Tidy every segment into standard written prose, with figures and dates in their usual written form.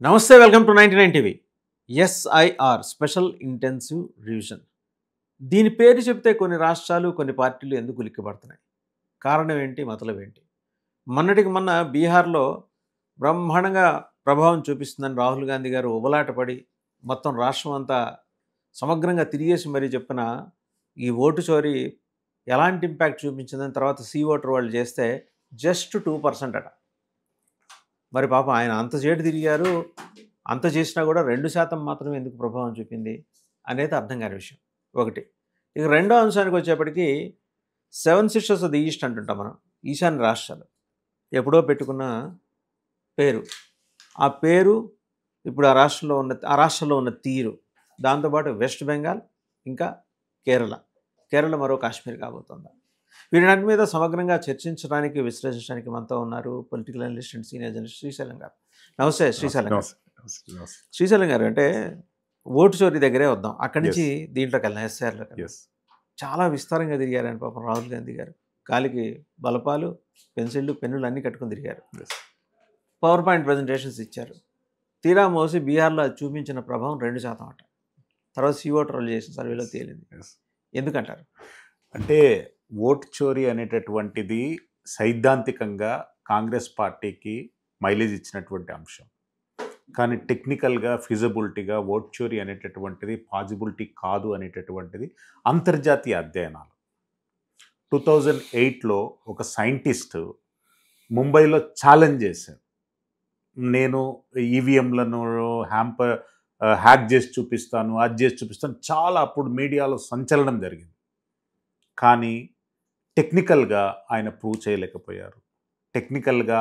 నమస్తే, welcome to 99 TV. SIR special intensive revision. దీని పేరు చెప్తే కొన్ని రాష్ట్రాలు, కొన్ని పార్టీలు ఎందుకు ఉలిక్కిపడుతున్నాయి? కారణం ఏంటి? మతలబ్ ఏంటి? మొన్నటికి మొన్న బీహార్లో బ్రహ్మాండంగా ప్రభావం చూపిస్తుందని రాహుల్ గాంధీ గారు ఉబలాటపడి మొత్తం రాష్ట్రం అంతా సమగ్రంగా తిరిగేసి మరీ చెప్పిన ఈ ఓటు చోరీ ఎలాంటి ఇంపాక్ట్ చూపించిందని తర్వాత ఓటర్ వాళ్ళు చేస్తే జస్ట్ 2% అట. మరి పాపం ఆయన అంత చేటు తిరిగారు, అంత చేసినా కూడా 2% మాత్రమే ఎందుకు ప్రభావం చూపింది అనేది అర్థం కాని విషయం ఒకటి. ఇక రెండో అంశానికి వచ్చేప్పటికీ 7 సిస్టర్స్ ఆఫ్ ది ఈస్ట్ అంటుంటాం మనం. ఈశాన్య రాష్ట్రాలు ఎప్పుడో పెట్టుకున్న పేరు, ఆ పేరు ఇప్పుడు ఆ రాష్ట్రంలో ఉన్న తీరు, దాంతోపాటు వెస్ట్ బెంగాల్, ఇంకా కేరళ మరో కాశ్మీర్ కాబోతుందా? వీటన్నిటి మీద సమగ్రంగా చర్చించడానికి, విశ్లేషించడానికి మనతో ఉన్నారు political analyst and senior journalist Srisailam గారు. నమస్తే శ్రీశైలం గారు. శ్రీశైలం గారు, అంటే ఓటు చోరీ దగ్గరే వద్దాం, అక్కడి నుంచి దీంట్లోకి వెళ్ళిన ఎస్ఆర్లో చాలా విస్తారంగా తిరిగారని పాపం రాహుల్ గాంధీ గారు. కాలికి బలపాలు, పెన్సిళ్ళు, పెన్నులు అన్నీ కట్టుకుని తిరిగారు. పవర్ పాయింట్ ప్రజెంటేషన్స్ ఇచ్చారు. తీరా మోసి బీహార్లో అది చూపించిన ప్రభావం 2% అట. తర్వాత ఓటర్ వాళ్ళు చేసిన సర్వేలో తేలింది. ఎందుకంటారు? అంటే ఓటు చోరీ అనేటటువంటిది సైద్ధాంతికంగా కాంగ్రెస్ పార్టీకి మైలేజ్ ఇచ్చినటువంటి అంశం. కానీ టెక్నికల్గా, ఫిజిబిలిటీగా ఓటు చోరీ అనేటటువంటిది పాజిబిలిటీ కాదు అనేటటువంటిది అంతర్జాతీయ అధ్యయనాలు. 2008లో ఒక సైంటిస్ట్ ముంబైలో ఛాలెంజ్ చేశారు, నేను ఈవీఎంలను హ్యాక్ చేసి చూపిస్తాను, అది చేసి చూపిస్తాను. చాలా అప్పుడు మీడియాలో సంచలనం జరిగింది. కానీ టెక్నికల్గా ఆయన ప్రూవ్ చేయలేకపోయారు. టెక్నికల్గా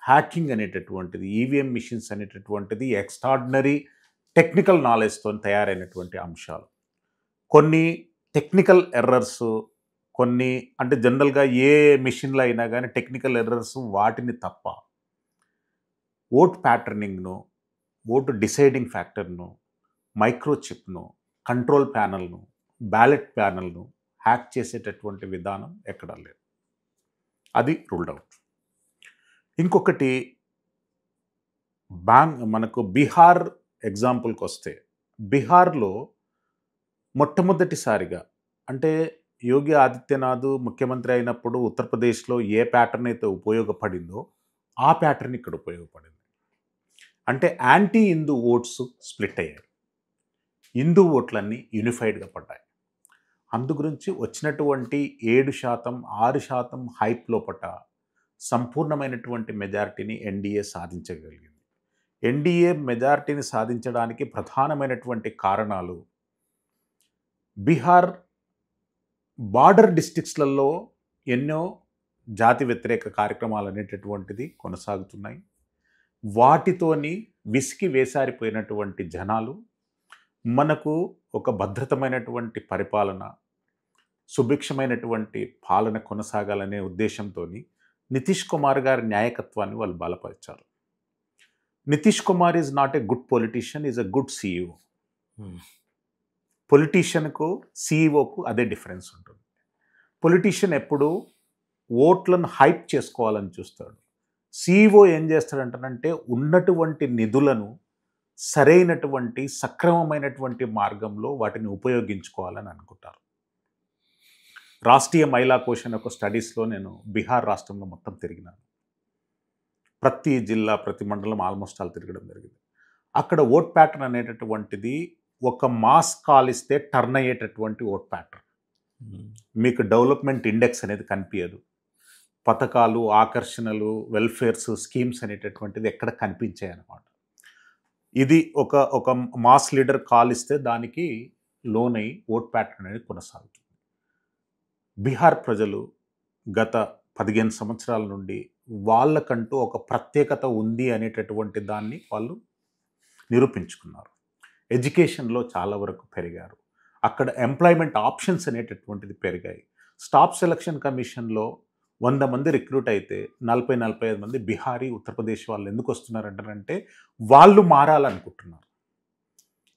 హ్యాకింగ్ అనేటటువంటిది, ఈవీఎం మిషన్స్ అనేటటువంటిది ఎక్స్ట్రాడినరీ టెక్నికల్ నాలెడ్జ్తో తయారైనటువంటి అంశాలు. కొన్ని టెక్నికల్ ఎర్రర్స్, కొన్ని అంటే జనరల్గా ఏ మిషన్లో అయినా కానీ టెక్నికల్ ఎర్రర్స్, వాటిని తప్ప ఓట్ ప్యాటర్నింగ్ను, ఓటు డిసైడింగ్ ఫ్యాక్టర్ను, మైక్రోచిప్ను, కంట్రోల్ ప్యానల్ను, బ్యాలెట్ ప్యానల్ను హ్యాక్ చేసేటటువంటి విధానం ఎక్కడా లేదు. అది రూల్డ్ అవుట్. ఇంకొకటి, మనకు బీహార్ ఎగ్జాంపుల్కి వస్తే, బీహార్లో మొట్టమొదటిసారిగా, అంటే యోగి ఆదిత్యనాథ్ ముఖ్యమంత్రి అయినప్పుడు ఉత్తరప్రదేశ్లో ఏ ప్యాటర్న్ అయితే ఉపయోగపడిందో ఆ ప్యాటర్న్ ఇక్కడ ఉపయోగపడింది. అంటే యాంటీ హిందూ ఓట్స్ స్ప్లిట్ అయ్యాయి, హిందూ ఓట్లన్నీ యూనిఫైడ్గా పడ్డాయి. అందు గురించి వచ్చినటువంటి 7%, 6% హైప్ లోపట సంపూర్ణమైనటువంటి మెజారిటీని ఎన్డీఏ సాధించగలిగింది. ఎన్డీఏ మెజారిటీని సాధించడానికి ప్రధానమైనటువంటి కారణాలు, బీహార్ బార్డర్ డిస్ట్రిక్ట్స్లలో ఎన్నో జాతి వ్యతిరేక కార్యక్రమాలు అనేటటువంటిది కొనసాగుతున్నాయి. వాటితోని విసికి వేసారిపోయినటువంటి జనాలు మనకు ఒక భద్రతమైనటువంటి పరిపాలన, సుభిక్షమైనటువంటి పాలన కొనసాగాలనే ఉద్దేశంతో నితీష్ కుమార్ గారి నాయకత్వాన్ని వాళ్ళు బలపరిచారు. Nitish Kumar is not a good politician, is a good CEO. పొలిటీషియన్కు సీఈఓకు అదే డిఫరెన్స్ ఉంటుంది. పొలిటీషియన్ ఎప్పుడు ఓట్లను హైప్ చేసుకోవాలని చూస్తాడు. సీఈఓ ఏం చేస్తాడంటే ఉన్నటువంటి నిధులను సరైనటువంటి సక్రమమైనటువంటి మార్గంలో వాటిని ఉపయోగించుకోవాలని అనుకుంటారు. రాష్ట్రీయ మహిళా కోశ్ అనే ఒక స్టడీస్లో నేను బీహార్ రాష్ట్రంలో మొత్తం తిరిగినాను. ప్రతి జిల్లా, ప్రతి మండలం ఆల్మోస్ట్ ఆల్ తిరగడం జరిగింది. అక్కడ ఓట్ ప్యాటర్న్ అనేటటువంటిది ఒక మాస్ కాల్ ఇస్తే టర్న్ అయ్యేటటువంటి ఓట్ ప్యాటర్న్. మీకు డెవలప్మెంట్ ఇండెక్స్ అనేది కనిపించదు. పథకాలు, ఆకర్షణలు, వెల్ఫేర్స్, స్కీమ్స్ అనేటటువంటిది ఎక్కడ కనిపించాయి అన్నమాట. ఇది ఒక మాస్ లీడర్ కాల్ ఇస్తే దానికి లోనై ఓట్ ప్యాటర్న్ అనేది కొనసాగుతుంది. బీహార్ ప్రజలు గత 15 సంవత్సరాల నుండి వాళ్ళకంటూ ఒక ప్రత్యేకత ఉంది అనేటటువంటి దాన్ని వాళ్ళు నిరూపించుకున్నారు. ఎడ్యుకేషన్లో చాలా వరకు పెరిగారు. అక్కడ ఎంప్లాయ్మెంట్ ఆప్షన్స్ అనేటటువంటిది పెరిగాయి. స్టాఫ్ సెలక్షన్ కమిషన్లో 100 మంది రిక్రూట్ అయితే 40-45 మంది బీహారీ, ఉత్తరప్రదేశ్ వాళ్ళు ఎందుకు వస్తున్నారంటే వాళ్ళు మారాలనుకుంటున్నారు,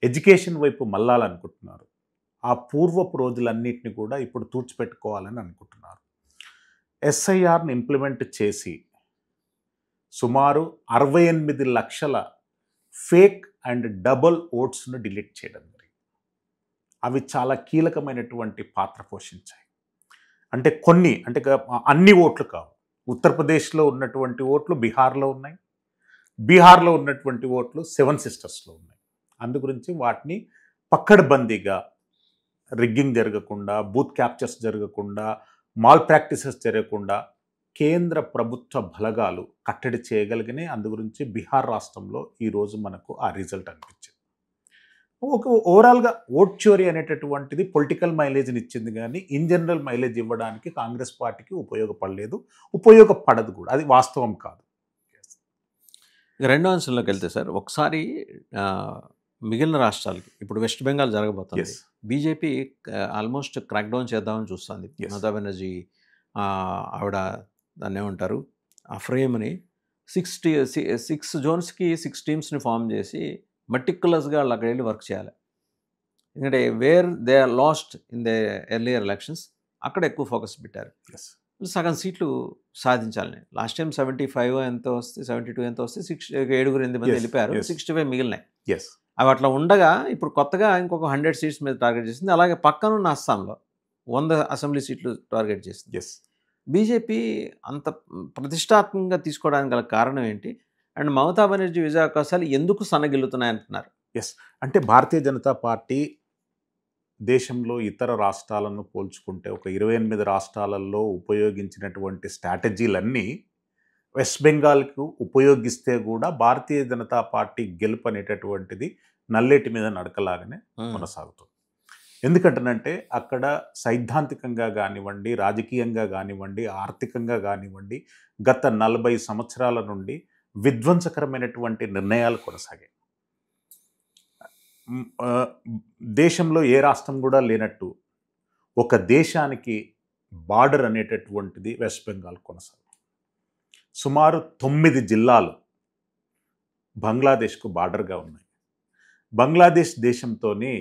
ఎడ్యుకేషన్ వైపు మళ్ళాలనుకుంటున్నారు. ఆ పూర్వపు రోజులన్నింటినీ కూడా ఇప్పుడు తుడిచిపెట్టుకోవాలని అనుకుంటున్నారు. ఎస్ఐఆర్ని ఇంప్లిమెంట్ చేసి సుమారు 68 లక్షల ఫేక్ అండ్ డబుల్ ఓట్స్ను డిలీట్ చేయడం జరిగింది. అవి చాలా కీలకమైనటువంటి పాత్ర పోషించాయి. అంటే కొన్ని అంటే అన్ని ఓట్లు కావు. ఉత్తరప్రదేశ్లో ఉన్నటువంటి ఓట్లు బీహార్లో ఉన్నాయి. బీహార్లో ఉన్నటువంటి ఓట్లు 7 సిస్టర్స్లో ఉన్నాయి. అందు గురించి వాటిని పక్కడబందీగా రిగ్గింగ్ జరగకుండా, బూత్ క్యాప్చర్స్ జరగకుండా, మాల్ ప్రాక్టీసెస్ జరగకుండా కేంద్ర ప్రభుత్వ బలగాలు కట్టడి చేయగలిగినాయి. అందు గురించి బీహార్ రాష్ట్రంలో ఈరోజు మనకు ఆ రిజల్ట్ అనిపించింది. ఒక ఓవరాల్గా ఓట్ చోరీ అనేటటువంటిది పొలిటికల్ మైలేజ్ని ఇచ్చింది, కానీ ఇన్ జనరల్ మైలేజ్ ఇవ్వడానికి కాంగ్రెస్ పార్టీకి ఉపయోగపడలేదు, ఉపయోగపడదు కూడా. అది వాస్తవం కాదు. రెండో అంశంలోకి వెళ్తే సార్, ఒకసారి మిగిలిన రాష్ట్రాలకి ఇప్పుడు వెస్ట్ బెంగాల్ జరగబోతుంది. బీజేపీ ఆల్మోస్ట్ క్రాక్ డౌన్ చేద్దామని చూస్తుంది. మమతా బెనర్జీ ఆవిడ దాన్ని ఏమంటారు, ఆ ఫ్రేమ్ని 6 జోన్స్కి 6 టీమ్స్ని ఫామ్ చేసి మటిక్యులస్గా వాళ్ళు అక్కడ వెళ్ళి వర్క్ చేయాలి. ఎందుకంటే where they are lost in the earlier elections అక్కడ ఎక్కువ ఫోకస్ పెట్టారు. సగం సీట్లు సాధించాలని. లాస్ట్ టైం 75 ఎంతో వస్తే 72 ఎంతో వస్తే 7-8 మంది వెళ్ళిపోయారు. 65 మిగిలినాయి. అవి అట్లా ఉండగా ఇప్పుడు కొత్తగా ఇంకొక 100 సీట్స్ మీద టార్గెట్ చేసింది. అలాగే పక్కనున్న అస్సాంలో 100 అసెంబ్లీ సీట్లు టార్గెట్ చేసింది. బీజేపీ అంత ప్రతిష్టాత్మకంగా తీసుకోవడానికి గల కారణం ఏంటి? అండ్ మమతా బెనర్జీ విజయావకాశాలు ఎందుకు సన్నగిల్లుతున్నాయంటున్నారు? అంటే భారతీయ జనతా పార్టీ దేశంలో ఇతర రాష్ట్రాలను పోల్చుకుంటే ఒక 28 రాష్ట్రాలలో ఉపయోగించినటువంటి స్ట్రాటజీలన్నీ వెస్ట్ బెంగాల్కు ఉపయోగిస్తే కూడా భారతీయ జనతా పార్టీ గెలుపు అనేటటువంటిది నల్లేటి మీద నడకలాగానే కొనసాగుతుంది. ఎందుకంటేనంటే అక్కడ సైద్ధాంతికంగా కానివ్వండి, రాజకీయంగా కానివ్వండి, ఆర్థికంగా కానివ్వండి, గత 40 సంవత్సరాల నుండి విధ్వంసకరమైనటువంటి నిర్ణయాలు కొనసాగాయి. దేశంలో ఏ రాష్ట్రం కూడా లేనట్టు ఒక దేశానికి బార్డర్ అనేటటువంటిది వెస్ట్ బెంగాల్ కొనసాగుతుంది. సుమారు 9 జిల్లాలు బంగ్లాదేశ్కు బార్డర్గా ఉన్నాయి. బంగ్లాదేశ్ దేశంతోని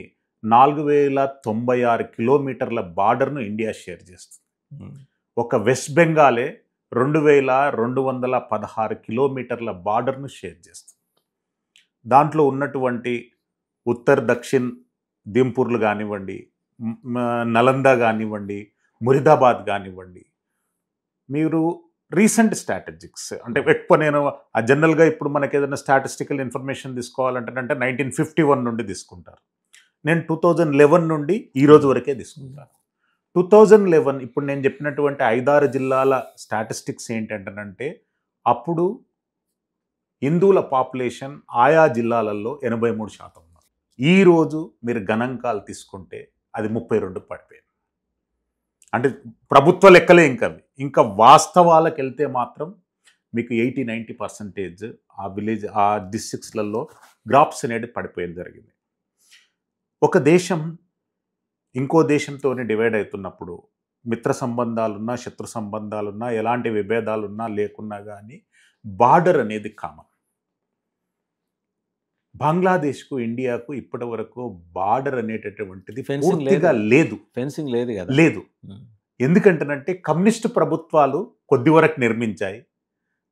4096 కిలోమీటర్ల బార్డర్ను ఇండియా షేర్ చేస్తుంది. ఒక వెస్ట్ బెంగాలే 2216 కిలోమీటర్ల బార్డర్ను షేర్ చేస్తుంది. దాంట్లో ఉన్నటువంటి ఉత్తర్ దక్షిణ్ దింపూర్లు కానివ్వండి, నలంద కానివ్వండి, మురిదాబాద్ కానివ్వండి, మీరు రీసెంట్ స్ట్రాటజిక్స్ అంటే ఎక్కువ నేను జనరల్గా ఇప్పుడు మనకి ఏదైనా స్టాటిస్టికల్ ఇన్ఫర్మేషన్ తీసుకోవాలంటే 1951 నుండి తీసుకుంటారు. నేను 2011 నుండి ఈరోజు వరకే తీసుకుంటాను. 2011 ఇప్పుడు నేను చెప్పినటువంటి 5-6 జిల్లాల స్టాటిస్టిక్స్ ఏంటంటే అప్పుడు హిందువుల పాపులేషన్ ఆయా జిల్లాలలో 83% ఉన్నారు. ఈరోజు మీరు గణాంకాలు తీసుకుంటే అది 32 పడిపోయింది. అంటే ప్రభుత్వ లెక్కలే ఇంకా వాస్తవాలకు వెళ్తే మాత్రం మీకు 80-90% ఆ విలేజ్ ఆ డిస్ట్రిక్ట్స్లలో గ్రాప్స్ అనేది పడిపోయేది జరిగింది. ఒక దేశం ఇంకో దేశంతోనే డివైడ్ అవుతున్నప్పుడు మిత్ర సంబంధాలున్నా, శత్రు సంబంధాలున్నా, ఎలాంటి విభేదాలున్నా లేకున్నా కానీ బార్డర్ అనేది కామన్. బంగ్లాదేశ్కు ఇండియాకు ఇప్పటి వరకు బార్డర్ అనేటటువంటిది పూర్తిగా లేదు. ఫెన్సింగ్ లేదు కదా? లేదు. ఎందుకంటేనంటే కమ్యూనిస్టు ప్రభుత్వాలు కొద్ది వరకు నిర్మించాయి.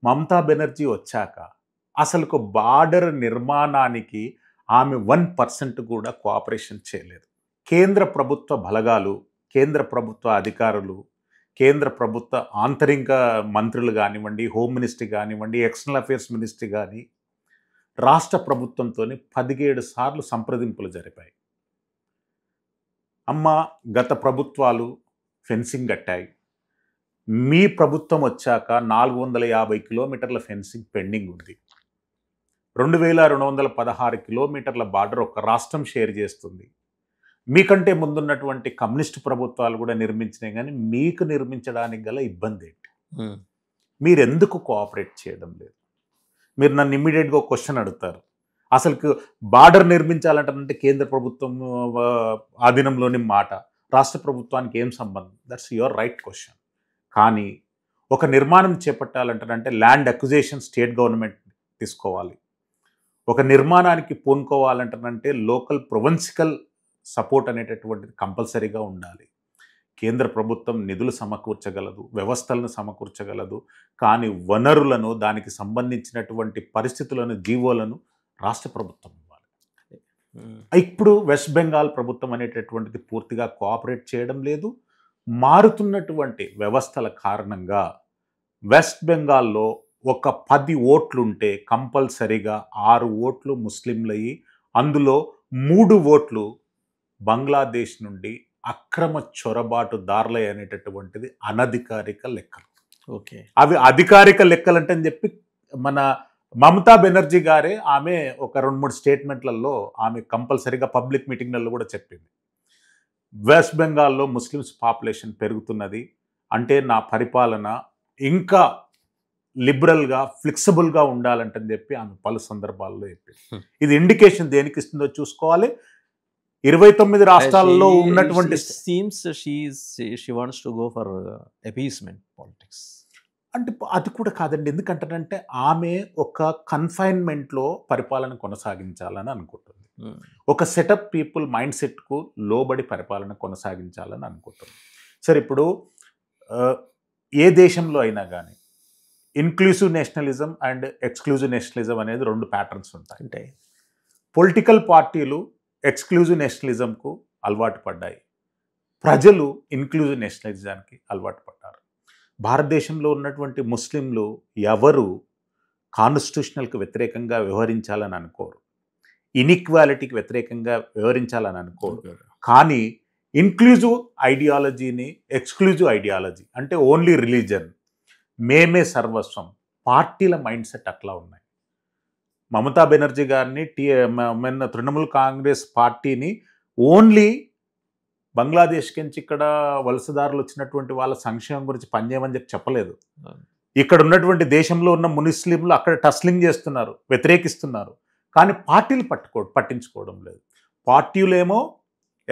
మమతా బెనర్జీ వచ్చాక అసలు బార్డర్ నిర్మాణానికి ఆమె 1% కూడా కోఆపరేషన్ చేయలేదు. కేంద్ర ప్రభుత్వ బలగాలు, కేంద్ర ప్రభుత్వ అధికారులు, కేంద్ర ప్రభుత్వ ఆంతరిక మంత్రులు కానివ్వండి, హోమ్ మినిస్ట్రీ కానివ్వండి, ఎక్స్టర్నల్ అఫేర్స్ మినిస్ట్రీ కానీ రాష్ట్ర ప్రభుత్వంతో 17 సార్లు సంప్రదింపులు జరిపాయి. అమ్మ గత ప్రభుత్వాలు ఫెన్సింగ్ కట్టాయి, మీ ప్రభుత్వం వచ్చాక 450 కిలోమీటర్ల ఫెన్సింగ్ పెండింగ్ ఉంది. 2216 కిలోమీటర్ల బార్డర్ ఒక రాష్ట్రం షేర్ చేస్తుంది. మీకంటే ముందున్నటువంటి కమ్యూనిస్టు ప్రభుత్వాలు కూడా నిర్మించినాయి, కానీ మీకు నిర్మించడానికి గల ఇబ్బంది ఏంటి? మీరు ఎందుకు కోఆపరేట్ చేయడం లేదు? మీరు నన్ను ఇమ్మీడియట్గా ఒక క్వశ్చన్ అడుగుతారు, అసలు బార్డర్ నిర్మించాలంటే కేంద్ర ప్రభుత్వం ఆధీనంలోని మాట, రాష్ట్ర ప్రభుత్వానికి ఏం సంబంధం? That's your right question. కానీ ఒక నిర్మాణం చేపట్టాలంటే ల్యాండ్ అక్విజిషన్ స్టేట్ గవర్నమెంట్ తీసుకోవాలి. ఒక నిర్మాణానికి పూనుకోవాలంటే లోకల్ ప్రొవిన్సికల్ సపోర్ట్ అనేటటువంటిది కంపల్సరీగా ఉండాలి. కేంద్ర ప్రభుత్వం నిధులు సమకూర్చగలదు, వ్యవస్థలను సమకూర్చగలదు, కానీ వనరులను, దానికి సంబంధించినటువంటి పరిస్థితులను, జీవోలను రాష్ట్ర ప్రభుత్వం ఇవ్వాలి. ఇప్పుడు వెస్ట్ బెంగాల్ ప్రభుత్వం అనేటటువంటిది పూర్తిగా కోఆపరేట్ చేయడం లేదు. మారుతున్నటువంటి వ్యవస్థల కారణంగా వెస్ట్ బెంగాల్లో ఒక 10 ఓట్లుంటే కంపల్సరీగా 6 ఓట్లు ముస్లింలయి, అందులో 3 ఓట్లు బంగ్లాదేశ్ నుండి అక్రమ చొరబాటుదారులై అనేటటువంటిది అనధికారిక లెక్కలు. ఓకే. అవి అధికారిక లెక్కలంటే అని చెప్పి మన మమతా బెనర్జీ గారే ఆమె ఒక 2-3 స్టేట్మెంట్లలో ఆమె కంపల్సరీగా పబ్లిక్ మీటింగ్లలో కూడా చెప్పింది. వెస్ట్ బెంగాల్లో ముస్లిమ్స్ పాపులేషన్ పెరుగుతున్నది, అంటే నా పరిపాలన ఇంకా లిబరల్గా ఫ్లెక్సిబుల్గా ఉండాలంటని చెప్పి ఆమె పలు సందర్భాల్లో చెప్పింది. ఇది ఇండికేషన్ దేనికి ఇస్తుందో చూసుకోవాలి. 29 రాష్ట్రాల్లో ఉన్నటువంటి seems she wants to go for appeasement politics. అంటే అది కూడా కాదండి. ఎందుకంటారంటే ఆమె ఒక కన్ఫైన్మెంట్లో పరిపాలన కొనసాగించాలని అనుకుంటుంది. ఒక సెటప్ పీపుల్ మైండ్ సెట్కు లోబడి పరిపాలన కొనసాగించాలని అనుకుంటుంది. సరే, ఇప్పుడు ఏ దేశంలో అయినా కానీ inclusive nationalism and exclusive nationalism అనేది 2 ప్యాటర్న్స్ ఉంటాయి. అంటే పొలిటికల్ పార్టీలు ఎక్స్క్లూజివ్ నేషనలిజంకు అలవాటు పడ్డాయి, ప్రజలు ఇన్క్లూజివ్ నేషనలిజానికి అలవాటు పడ్డారు. భారతదేశంలో ఉన్నటువంటి ముస్లింలు ఎవరు కాన్స్టిట్యూషనల్కి వ్యతిరేకంగా వ్యవహరించాలని అనుకోరు, ఇన్ఈక్వాలిటీకి వ్యతిరేకంగా వ్యవహరించాలని అనుకోరు. కానీ ఇన్క్లూజివ్ ఐడియాలజీని, ఎక్స్క్లూజివ్ ఐడియాలజీ అంటే ఓన్లీ రిలీజన్, మేమే సర్వస్వం, పార్టీల మైండ్ సెట్ అట్లా ఉన్నాయి. మమతా బెనర్జీ గారిని తృణమూల్ కాంగ్రెస్ పార్టీని ఓన్లీ బంగ్లాదేశ్కి నుంచి ఇక్కడ వలసదారులు వచ్చినటువంటి వాళ్ళ సంక్షేమం గురించి పనిచేయమని చెప్పలేదు. ఇక్కడ ఉన్నటువంటి దేశంలో ఉన్న ముస్లింలు అక్కడ టస్లింగ్ చేస్తున్నారు, వ్యతిరేకిస్తున్నారు. కానీ పార్టీలు పట్టించుకోవడం లేదు. పార్టీలేమో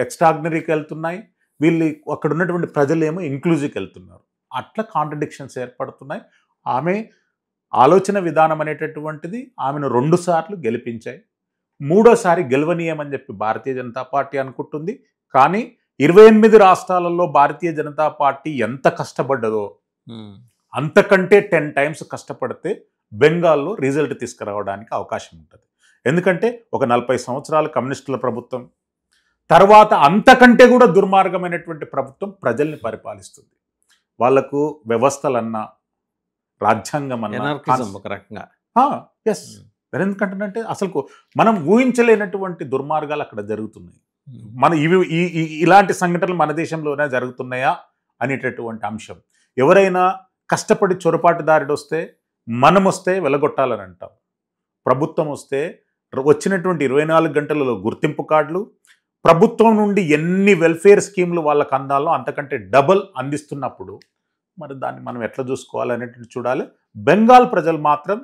ఎక్స్ట్రాడినరీకి వెళ్తున్నాయి, వీళ్ళు అక్కడ ఉన్నటువంటి ప్రజలేమో ఇంక్లూజివ్కి వెళ్తున్నారు. అట్లా కాంట్రడిక్షన్స్ ఏర్పడుతున్నాయి. ఆమె ఆలోచన విధానం అనేటటువంటిది ఆమెను 2 సార్లు గెలిపించాయి. 3వసారి గెలవనీయమని చెప్పి భారతీయ జనతా పార్టీ అనుకుంటుంది. కానీ 28 రాష్ట్రాలలో భారతీయ జనతా పార్టీ ఎంత కష్టపడ్డదో అంతకంటే 10 టైమ్స్ కష్టపడితే బెంగాల్లో రిజల్ట్ తీసుకురావడానికి అవకాశం ఉంటుంది. ఎందుకంటే ఒక 40 సంవత్సరాల కమ్యూనిస్టుల ప్రభుత్వం తర్వాత అంతకంటే కూడా దుర్మార్గమైనటువంటి ప్రభుత్వం ప్రజల్ని పరిపాలిస్తుంది. వాళ్లకు వ్యవస్థలన్నా, రాజ్యాంగం అన్నా ఒక రకంగా ఎస్. ఎందుకంటే అసలు మనం ఊహించలేనటువంటి దుర్మార్గాలు అక్కడ జరుగుతున్నాయి. మన ఇలాంటి సంఘటనలు మన దేశంలోనే జరుగుతున్నాయా అనేటటువంటి అంశం. ఎవరైనా కష్టపడి చొరపాటుదారుడు వస్తే, మనం వస్తే వెలగొట్టాలని అంటాం. ప్రభుత్వం వస్తే వచ్చినటువంటి 24 గంటలలో గుర్తింపు కార్డులు, ప్రభుత్వం నుండి ఎన్ని వెల్ఫేర్ స్కీమ్లు వాళ్ళకు అందాలో అంతకంటే డబల్ అందిస్తున్నప్పుడు మరి దాన్ని మనం ఎట్లా చూసుకోవాలనేటువంటి చూడాలి. బెంగాల్ ప్రజలు మాత్రం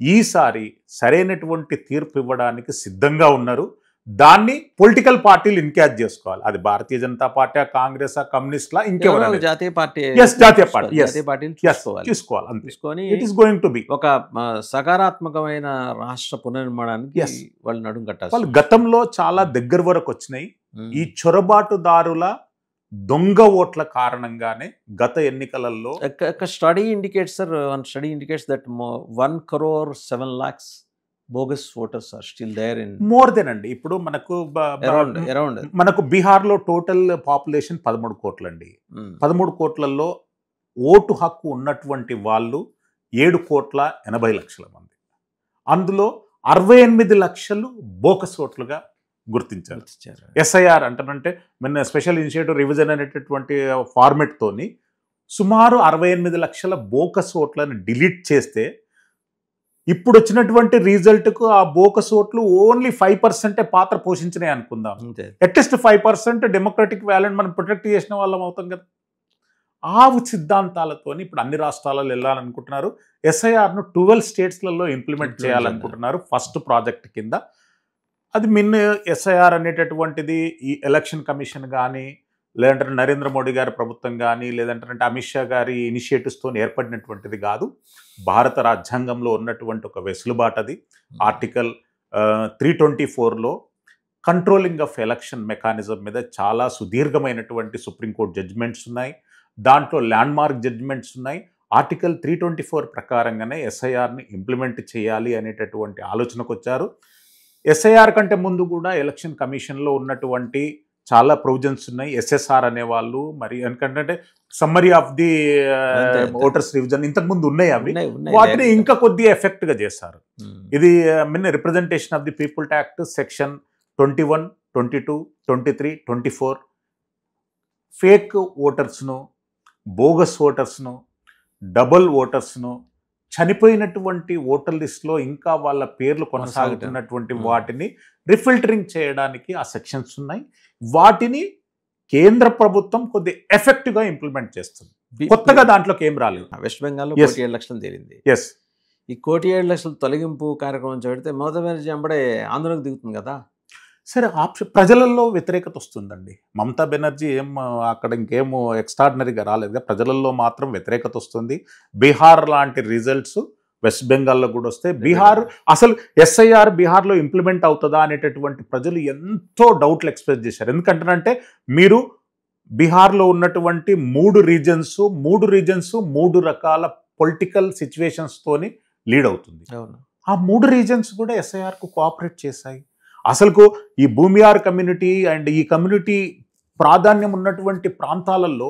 ఈసారి సరైనటువంటి తీర్పు ఇవ్వడానికి సిద్ధంగా ఉన్నారు. దాన్ని పొలిటికల్ పార్టీలు ఇన్క్యాచ్ చేసుకోవాలి. అది భారతీయ జనతా పార్టీ, కాంగ్రెస్, కమ్యూనిస్ట్లా, ఇంకెవరైనా జాతీయ పార్టీ చూసుకోవాలి. It is going to be ఒక సకారాత్మకమైన రాష్ట్ర పునర్నిర్మాణానికి వాళ్ళు నడుం కట్టాలి. వాళ్ళు గతంలో చాలా దగ్గర వరకు వచ్చినాయి. ఈ చొరబాటుదారుల దొంగ ఓట్ల కారణంగానే గత ఎన్నికలలో study indicates that 1,07,00,000 bogus voters are still there in more than అండి. ఇప్పుడు మనకు around మనకు బీహార్లో టోటల్ పాపులేషన్ 13 కోట్లు అండి. 13 కోట్లలో ఓటు హక్కు ఉన్నటువంటి వాళ్ళు 7,80,00,000 మంది. అందులో 68 లక్షలు బోకస్ ఓట్లుగా గుర్తించారు. ఎస్ఐఆర్ అంటే మన స్పెషల్ ఇనిషియేటివ్ రివిజన్ అనేటటువంటి ఫార్మెట్ తోని సుమారు 68 లక్షల బోకస్ ఓట్లను డిలీట్ చేస్తే ఇప్పుడు వచ్చినటువంటి రిజల్ట్కు ఆ బోకస్ ఓట్లు ఓన్లీ 5% పాత్ర పోషించినాయి అనుకుందాం. అట్లీస్ట్ 5% డెమోక్రటిక్ వ్యాల్యూని మనం ప్రొటెక్ట్ చేసిన వాళ్ళం అవుతాం కదా. ఆ సిద్ధాంతాలతో ఇప్పుడు అన్ని రాష్ట్రాలలో వెళ్ళాలనుకుంటున్నారు. ఎస్ఐఆర్ను 12 స్టేట్స్లలో ఇంప్లిమెంట్ చేయాలనుకుంటున్నారు ఫస్ట్ ప్రాజెక్ట్ కింద. అది ఎస్ఐఆర్ అనేటటువంటిది ఈ ఎలక్షన్ కమిషన్ కానీ, లేదంటే నరేంద్ర మోడీ గారి ప్రభుత్వం కానీ, లేదంటే అమిత్ షా గారి ఇనిషియేటివ్స్తో ఏర్పడినటువంటిది కాదు. భారత రాజ్యాంగంలో ఉన్నటువంటి ఒక వెసులుబాటు అది. ఆర్టికల్ 324లో కంట్రోలింగ్ ఆఫ్ ఎలక్షన్ మెకానిజం మీద చాలా సుదీర్ఘమైనటువంటి సుప్రీంకోర్టు జడ్జిమెంట్స్ ఉన్నాయి. దాంట్లో ల్యాండ్ మార్క్ జడ్జిమెంట్స్ ఉన్నాయి. ఆర్టికల్ 324 ప్రకారంగానే ఎస్ఐఆర్ని ఇంప్లిమెంట్ చేయాలి అనేటటువంటి ఆలోచనకు వచ్చారు. ఎస్ఐఆర్ కంటే ముందు కూడా ఎలక్షన్ కమిషన్లో ఉన్నటువంటి చాలా ప్రొవిజన్స్ ఉన్నాయి. ఎస్ఎస్ఆర్ అనేవాళ్ళు, మరి ఎందుకంటే summary of the voters revision ఇంతకుముందు ఉన్నాయి. అవి వాటిని ఇంకా కొద్దిగా ఎఫెక్ట్గా చేశారు. ఇది representation of the people act section 21, 22, 23, 24 fake ఓటర్స్ను, బోగస్ ఓటర్స్ను, డబుల్ ఓటర్స్ను, చనిపోయినటువంటి ఓటర్ లిస్ట్లో ఇంకా వాళ్ళ పేర్లు కొనసాగుతున్నటువంటి వాటిని రిఫిల్టరింగ్ చేయడానికి ఆ సెక్షన్స్ ఉన్నాయి. వాటిని కేంద్ర ప్రభుత్వం కొద్ది ఎఫెక్టివ్గా ఇంప్లిమెంట్ చేస్తుంది. కొత్తగా దాంట్లోకి ఏం రాలేదు. వెస్ట్ బెంగాల్లో 1,7 లక్షలు తేలింది. ఎస్, ఈ 1,7 లక్షల తొలగింపు కార్యక్రమం చేడితే మమతా బెనర్జీ వెంబడే ఆందోళనకు దిగుతుంది కదా. సరే, ఆప్షన్ ప్రజలలో వ్యతిరేకత వస్తుందండి. మమతా బెనర్జీ అక్కడ ఇంకేమో ఎక్స్ట్రాడినరీగా రాలేదుగా, ప్రజలలో మాత్రం వ్యతిరేకత వస్తుంది. బీహార్ లాంటి రిజల్ట్స్ వెస్ట్ బెంగాల్లో కూడా వస్తే బీహార్ అసలు ఎస్ఐఆర్ బీహార్లో ఇంప్లిమెంట్ అవుతుందా అనేటటువంటి ప్రజలు ఎంతో డౌట్లు ఎక్స్ప్రెస్ చేశారు. ఎందుకంటే మీరు బీహార్లో ఉన్నటువంటి 3 రీజన్స్ 3 రకాల పొలిటికల్ సిచ్యువేషన్స్తోని లీడ్ అవుతుంది. ఆ 3 రీజన్స్ కూడా ఎస్ఐఆర్కు కోఆపరేట్ చేశాయి. అసలుకు ఈ భూమియార్ కమ్యూనిటీ అండ్ ఈ కమ్యూనిటీ ప్రాధాన్యం ఉన్నటువంటి ప్రాంతాలలో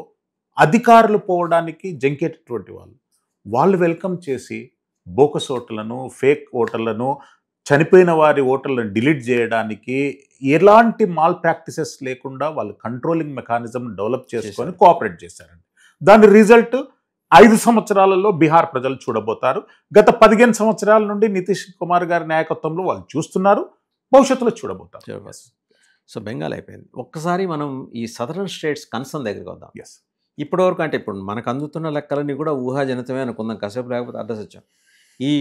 అధికారులు పోవడానికి జంకేటటువంటి వాళ్ళు వెల్కమ్ చేసి బోకస్ ఓటర్లను, ఫేక్ ఓటర్లను, చనిపోయిన వారి ఓటర్లను డిలీట్ చేయడానికి ఎలాంటి మాల్ ప్రాక్టీసెస్ లేకుండా వాళ్ళు కంట్రోలింగ్ మెకానిజం డెవలప్ చేసుకొని కోఆపరేట్ చేశారండి. దాని రిజల్ట్ 5 సంవత్సరాలలో బీహార్ ప్రజలు చూడబోతారు. గత 15 సంవత్సరాల నుండి నితీష్ కుమార్ గారి నాయకత్వంలో వాళ్ళు చూస్తున్నారు, భవిష్యత్తులో చూడబోతారు. సో బెంగాల్ అయిపోయింది. ఒక్కసారి మనం ఈ సదరన్ స్టేట్స్ కన్సర్న్ దగ్గరికి వద్దాం. ఎస్, ఇప్పటివరకు అంటే ఇప్పుడు మనకు అందుతున్న లెక్కలన్నీ కూడా ఊహాజనితమే అనుకుందాం, కాసేపు లేకపోతే అడ్రస్ వచ్చాం. ఈ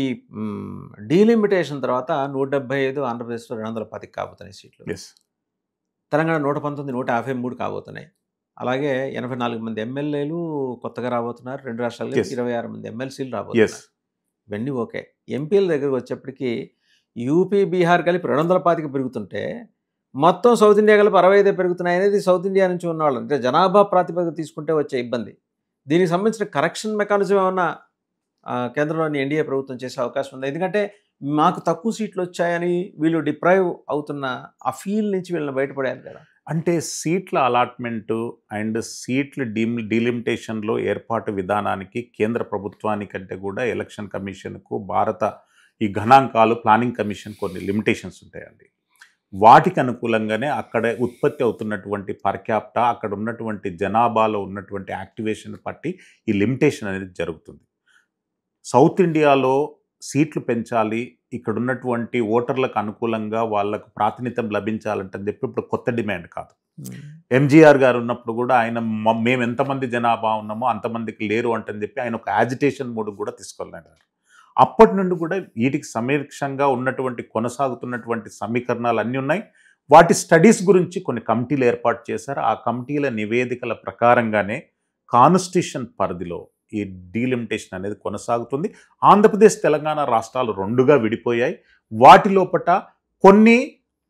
డీలిమిటేషన్ తర్వాత 175, ఆంధ్రప్రదేశ్లో 210 కాబోతున్నాయి సీట్లు. తెలంగాణ 119, 153 కాబోతున్నాయి. అలాగే 84 మంది ఎమ్మెల్యేలు కొత్తగా రాబోతున్నారు. 2 రాష్ట్రాలు 26 మంది ఎమ్మెల్సీలు రాబోతున్నారు. ఇవన్నీ ఓకే. ఎంపీల దగ్గరకు వచ్చేప్పటికి యూపీ, బీహార్ కలిపి 225 పెరుగుతుంటే మొత్తం సౌత్ ఇండియా కలిపి 65 పెరుగుతున్నాయి అనేది సౌత్ ఇండియా నుంచి ఉన్నవాళ్ళు, అంటే జనాభా ప్రాతిపదిక తీసుకుంటే వచ్చే ఇబ్బంది. దీనికి సంబంధించిన కరెక్షన్ మెకానిజం ఏమన్నా కేంద్రంలోని ఎన్డీఏ ప్రభుత్వం చేసే అవకాశం ఉంది? ఎందుకంటే మాకు తక్కువ సీట్లు వచ్చాయని వీళ్ళు డిప్రైవ్ అవుతున్న ఆ ఫీల్ నుంచి వీళ్ళని బయటపడారు కదా. అంటే సీట్ల అలాట్మెంటు అండ్ సీట్ల డీలిమిటేషన్లో ఏర్పాటు విధానానికి కేంద్ర ప్రభుత్వానికంటే కూడా ఎలక్షన్ కమిషన్కు భారత ఈ గణాంకాలు ప్లానింగ్ కమిషన్ కొన్ని లిమిటేషన్స్ ఉంటాయండి. వాటికి అనుకూలంగానే అక్కడ ఉత్పత్తి అవుతున్నటువంటి పర్ క్యాపిటా, అక్కడ ఉన్నటువంటి జనాభాలో ఉన్నటువంటి యాక్టివేషన్ బట్టి ఈ లిమిటేషన్ అనేది జరుగుతుంది. సౌత్ ఇండియాలో సీట్లు పెంచాలి, ఇక్కడ ఉన్నటువంటి ఓటర్లకు అనుకూలంగా వాళ్ళకు ప్రాతినిధ్యం లభించాలంటే చెప్పి ఇప్పుడు కొత్త డిమాండ్ కాదు. ఎంజీఆర్ గారు ఉన్నప్పుడు కూడా ఆయన మేము ఎంతమంది జనాభా ఉన్నామో అంతమందికి లేరు అంటని చెప్పి ఆయన ఒక యాజిటేషన్ మోడ్ కూడా తీసుకెళ్ళారు. అప్పటి నుండి కూడా వీటికి సమీక్షంగా ఉన్నటువంటి కొనసాగుతున్నటువంటి సమీకరణాలు అన్నీ ఉన్నాయి. వాటి స్టడీస్ గురించి కొన్ని కమిటీలు ఏర్పాటు చేశారు. ఆ కమిటీల నివేదికల ప్రకారంగానే కాన్స్టిట్యూషన్ పరిధిలో ఈ డీలిమిటేషన్ అనేది కొనసాగుతుంది. ఆంధ్రప్రదేశ్, తెలంగాణ రాష్ట్రాలు 2గా విడిపోయాయి. వాటి లోపల కొన్ని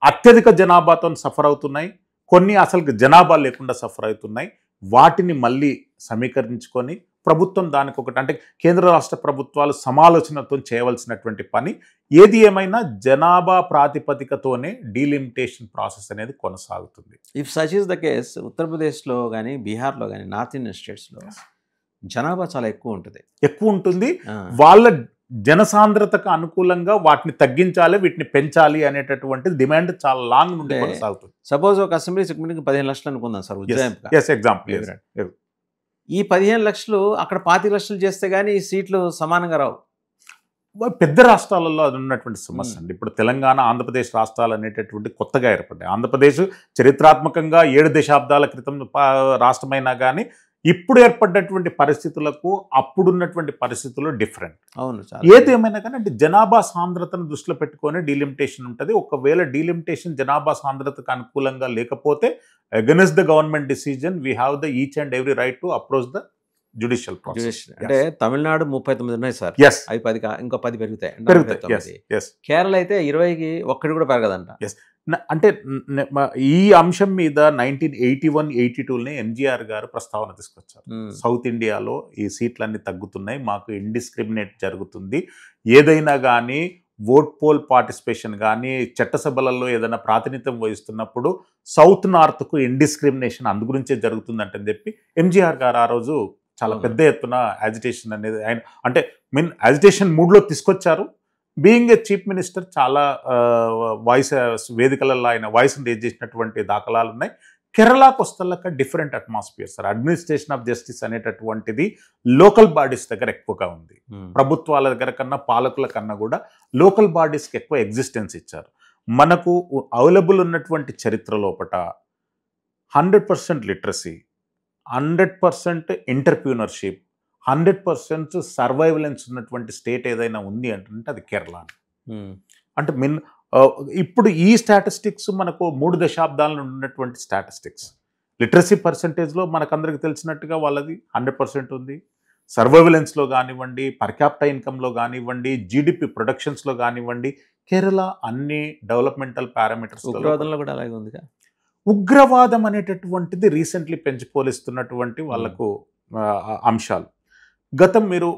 అత్యధిక జనాభాతో సఫర్ అవుతున్నాయి, కొన్ని అసలు జనాభా లేకుండా సఫర్ అవుతున్నాయి. వాటిని మళ్ళీ సమీకరించుకొని ప్రభుత్వం దానికి ఒకటి, అంటే కేంద్ర రాష్ట్ర ప్రభుత్వాలు సమాలోచనతో చేయవలసినటువంటి పని. ఏది ఏమైనా జనాభా ప్రాతిపదికతోనే డీలిమిటేషన్ ప్రాసెస్ అనేది కొనసాగుతుంది. If such is the case, ఉత్తరప్రదేశ్లో కానీ బీహార్లో కానీ నార్త్ ఇండియన్ స్టేట్స్లో జనాభా చాలా ఎక్కువ ఉంటుంది. వాళ్ళ జనసాంద్రతకు అనుకూలంగా వాటిని తగ్గించాలి, వీటిని పెంచాలి అనేటటువంటి డిమాండ్ చాలా లాంగ్ నుండి కొనసాగుతుంది. సపోజ్ ఒక అసెంబ్లీ సెగ్మెంట్కి 15 లక్షలు అనుకుందాం సార్, ఎగ్జాంపుల్. ఈ 15 లక్షలు అక్కడ 25 లక్షలు చేస్తే కానీ ఈ సీట్లు సమానంగా రావు. పెద్ద రాష్ట్రాలలో అది ఉన్నటువంటి సమస్య అండి. ఇప్పుడు తెలంగాణ, ఆంధ్రప్రదేశ్ రాష్ట్రాలు అనేటటువంటి కొత్తగా ఏర్పడ్డాయి. ఆంధ్రప్రదేశ్ చరిత్రాత్మకంగా 7 దశాబ్దాల క్రితం రాష్ట్రమైనా కానీ ఇప్పుడు ఏర్పడినటువంటి పరిస్థితులకు అప్పుడున్నటువంటి పరిస్థితులు డిఫరెంట్. అవును, ఏదేమైనా కానీ అంటే జనాభా సాంద్రతను దృష్టిలో పెట్టుకొని డీలిమిటేషన్ ఉంటుంది. ఒకవేళ డీలిమిటేషన్ జనాభా సాంద్రతకు అనుకూలంగా లేకపోతే against the government decision we have the each and every right to approach the judicial process. Judicial అంటే తమిళనాడు 39 ఉన్నాయి సార్. ఎస్ అవి 10 ఇంకో 10 పెరుగుతాయి. పెరుగుతాయి. 49. ఎస్ కేరళ అయితే 20కి ఒక్కటి కూడా పెరగదంట. అంటే ఈ అంశం మీద 1981-82 ఎంజీఆర్ గారు ప్రస్తావన తీసుకొచ్చారు. సౌత్ ఇండియాలో ఈ సీట్లన్నీ తగ్గుతున్నాయి, మాకు ఇండిస్క్రిమినేట్ జరుగుతుంది, ఏదైనా కానీ ఓట్ పోల్ పార్టిసిపేషన్ కానీ చట్టసభలలో ఏదైనా ప్రాతినిధ్యం వహిస్తున్నప్పుడు సౌత్ నార్త్కు ఇండిస్క్రిమినేషన్ అందు గురించే జరుగుతుందంటని చెప్పి ఎంజీఆర్ గారు ఆ రోజు చాలా పెద్ద ఎత్తున యాజిటేషన్ అనేది ఆయన అంటే యాజిటేషన్ మూడ్లో తీసుకొచ్చారు. బీయింగ్ ఏ చీఫ్ మినిస్టర్ చాలా వాయిస్ వేదికలలో ఆయన వాయిస్ని రేజ్ చేసినటువంటి దాఖలాలు ఉన్నాయి. కేరళకు వస్తలక different atmosphere sir. Administration of justice అనేటటువంటిది లోకల్ బాడీస్ దగ్గర ఎక్కువగా ఉంది. ప్రభుత్వాల దగ్గర కన్నా పాలకుల కన్నా కూడా లోకల్ బాడీస్కి ఎక్కువ ఎగ్జిస్టెన్స్ ఇచ్చారు. మనకు అవైలబుల్ ఉన్నటువంటి చరిత్ర లోపట 100% లిటరసీ, 100% ఎంటర్ప్రీనర్షిప్, 100% సర్వైవలెన్స్ ఉన్నటువంటి స్టేట్ ఏదైనా ఉంది అంటే అది కేరళ. అంటే ఇప్పుడు ఈ స్టాటిస్టిక్స్ మనకు 3 దశాబ్దాల నుండి ఉన్నటువంటి స్టాటిస్టిక్స్. లిటరసీ పర్సంటేజ్లో మనకందరికి తెలిసినట్టుగా వాళ్ళది 100% ఉంది. సర్వైవలెన్స్లో కానివ్వండి, పర్ క్యాపిటా ఇన్కంలో కానివ్వండి, జీడిపి ప్రొడక్షన్స్లో కానివ్వండి, కేరళ అన్ని డెవలప్మెంటల్ పారామీటర్స్. ఉగ్రవాదంలో కూడా అలాగే ఉందిగా. ఉగ్రవాదం అనేటటువంటిది రీసెంట్లీ పెంచిపోలిస్తున్నటువంటి వాళ్ళకు అంశాలు. గతం మీరు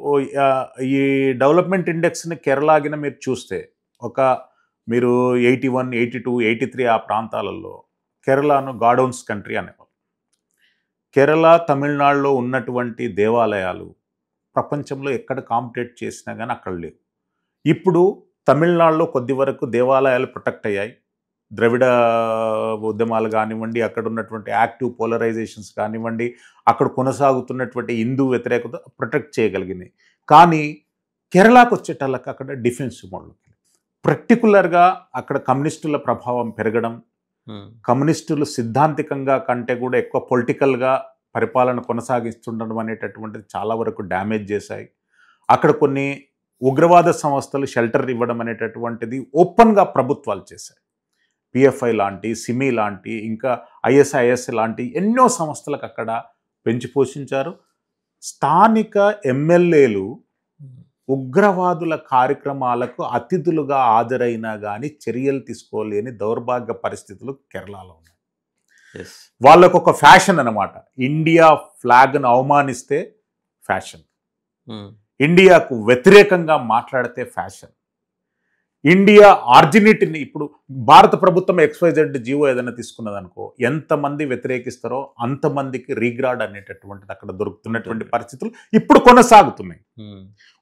ఈ డెవలప్మెంట్ ఇండెక్స్ని కేరళగిన మీరు చూస్తే మీరు 81, 82, 83 ఆ ప్రాంతాలలో కేరళను గాడౌన్స్ కంట్రీ అనేవాళ్ళు. కేరళ, తమిళనాడులో ఉన్నటువంటి దేవాలయాలు ప్రపంచంలో ఎక్కడ కాంపిటేట్ చేసినా కానీ అక్కడ లేవు. ఇప్పుడు తమిళనాడులో కొద్ది వరకు దేవాలయాలు ప్రొటెక్ట్ అయ్యాయి. ద్రవిడ ఉద్యమాలు కానివ్వండి, అక్కడ ఉన్నటువంటి యాక్టివ్ పోలరైజేషన్స్ కానివ్వండి, అక్కడ కొనసాగుతున్నటువంటి హిందూ వ్యతిరేకత ప్రొటెక్ట్ చేయగలిగింది. కానీ కేరళకు వచ్చేటళ్ళకి అక్కడ డిఫెన్స్ మోడ్లోకి, పర్టికులర్గా అక్కడ కమ్యూనిస్టుల ప్రభావం పెరగడం, కమ్యూనిస్టులు సిద్ధాంతికంగా కంటే కూడా ఎక్కువ పొలిటికల్గా పరిపాలన కొనసాగిస్తుండడం అనేటటువంటిది చాలా వరకు డ్యామేజ్ చేశాయి. అక్కడ కొన్ని ఉగ్రవాద సంస్థలు షెల్టర్ ఇవ్వడం అనేటటువంటిది ఓపెన్గా ప్రభుత్వాలు చేశాయి. పిఎఫ్ఐ లాంటి, సిమి లాంటి, ఇంకా ఐఎస్ఐఎస్ లాంటి ఎన్నో సంస్థలకు అక్కడ పెంచి పోషించారు. స్థానిక ఎమ్మెల్యేలు ఉగ్రవాదుల కార్యక్రమాలకు అతిథులుగా హాజరైనా కానీ చర్యలు తీసుకోలేని దౌర్భాగ్య పరిస్థితులు కేరళలో ఉన్నాయి. వాళ్ళకు ఒక ఫ్యాషన్ అన్నమాట. ఇండియా ఫ్లాగ్ను అవమానిస్తే ఫ్యాషన్, ఇండియాకు వ్యతిరేకంగా మాట్లాడితే ఫ్యాషన్, ఇండియా ఆర్జినిటీని ఇప్పుడు భారత ప్రభుత్వం XYZ జీవో ఏదైనా తీసుకున్నదనుకో, ఎంతమంది వ్యతిరేకిస్తారో అంతమందికి రీగ్రాడ్ అనేటటువంటిది అక్కడ దొరుకుతున్నటువంటి పరిస్థితులు ఇప్పుడు కొనసాగుతున్నాయి.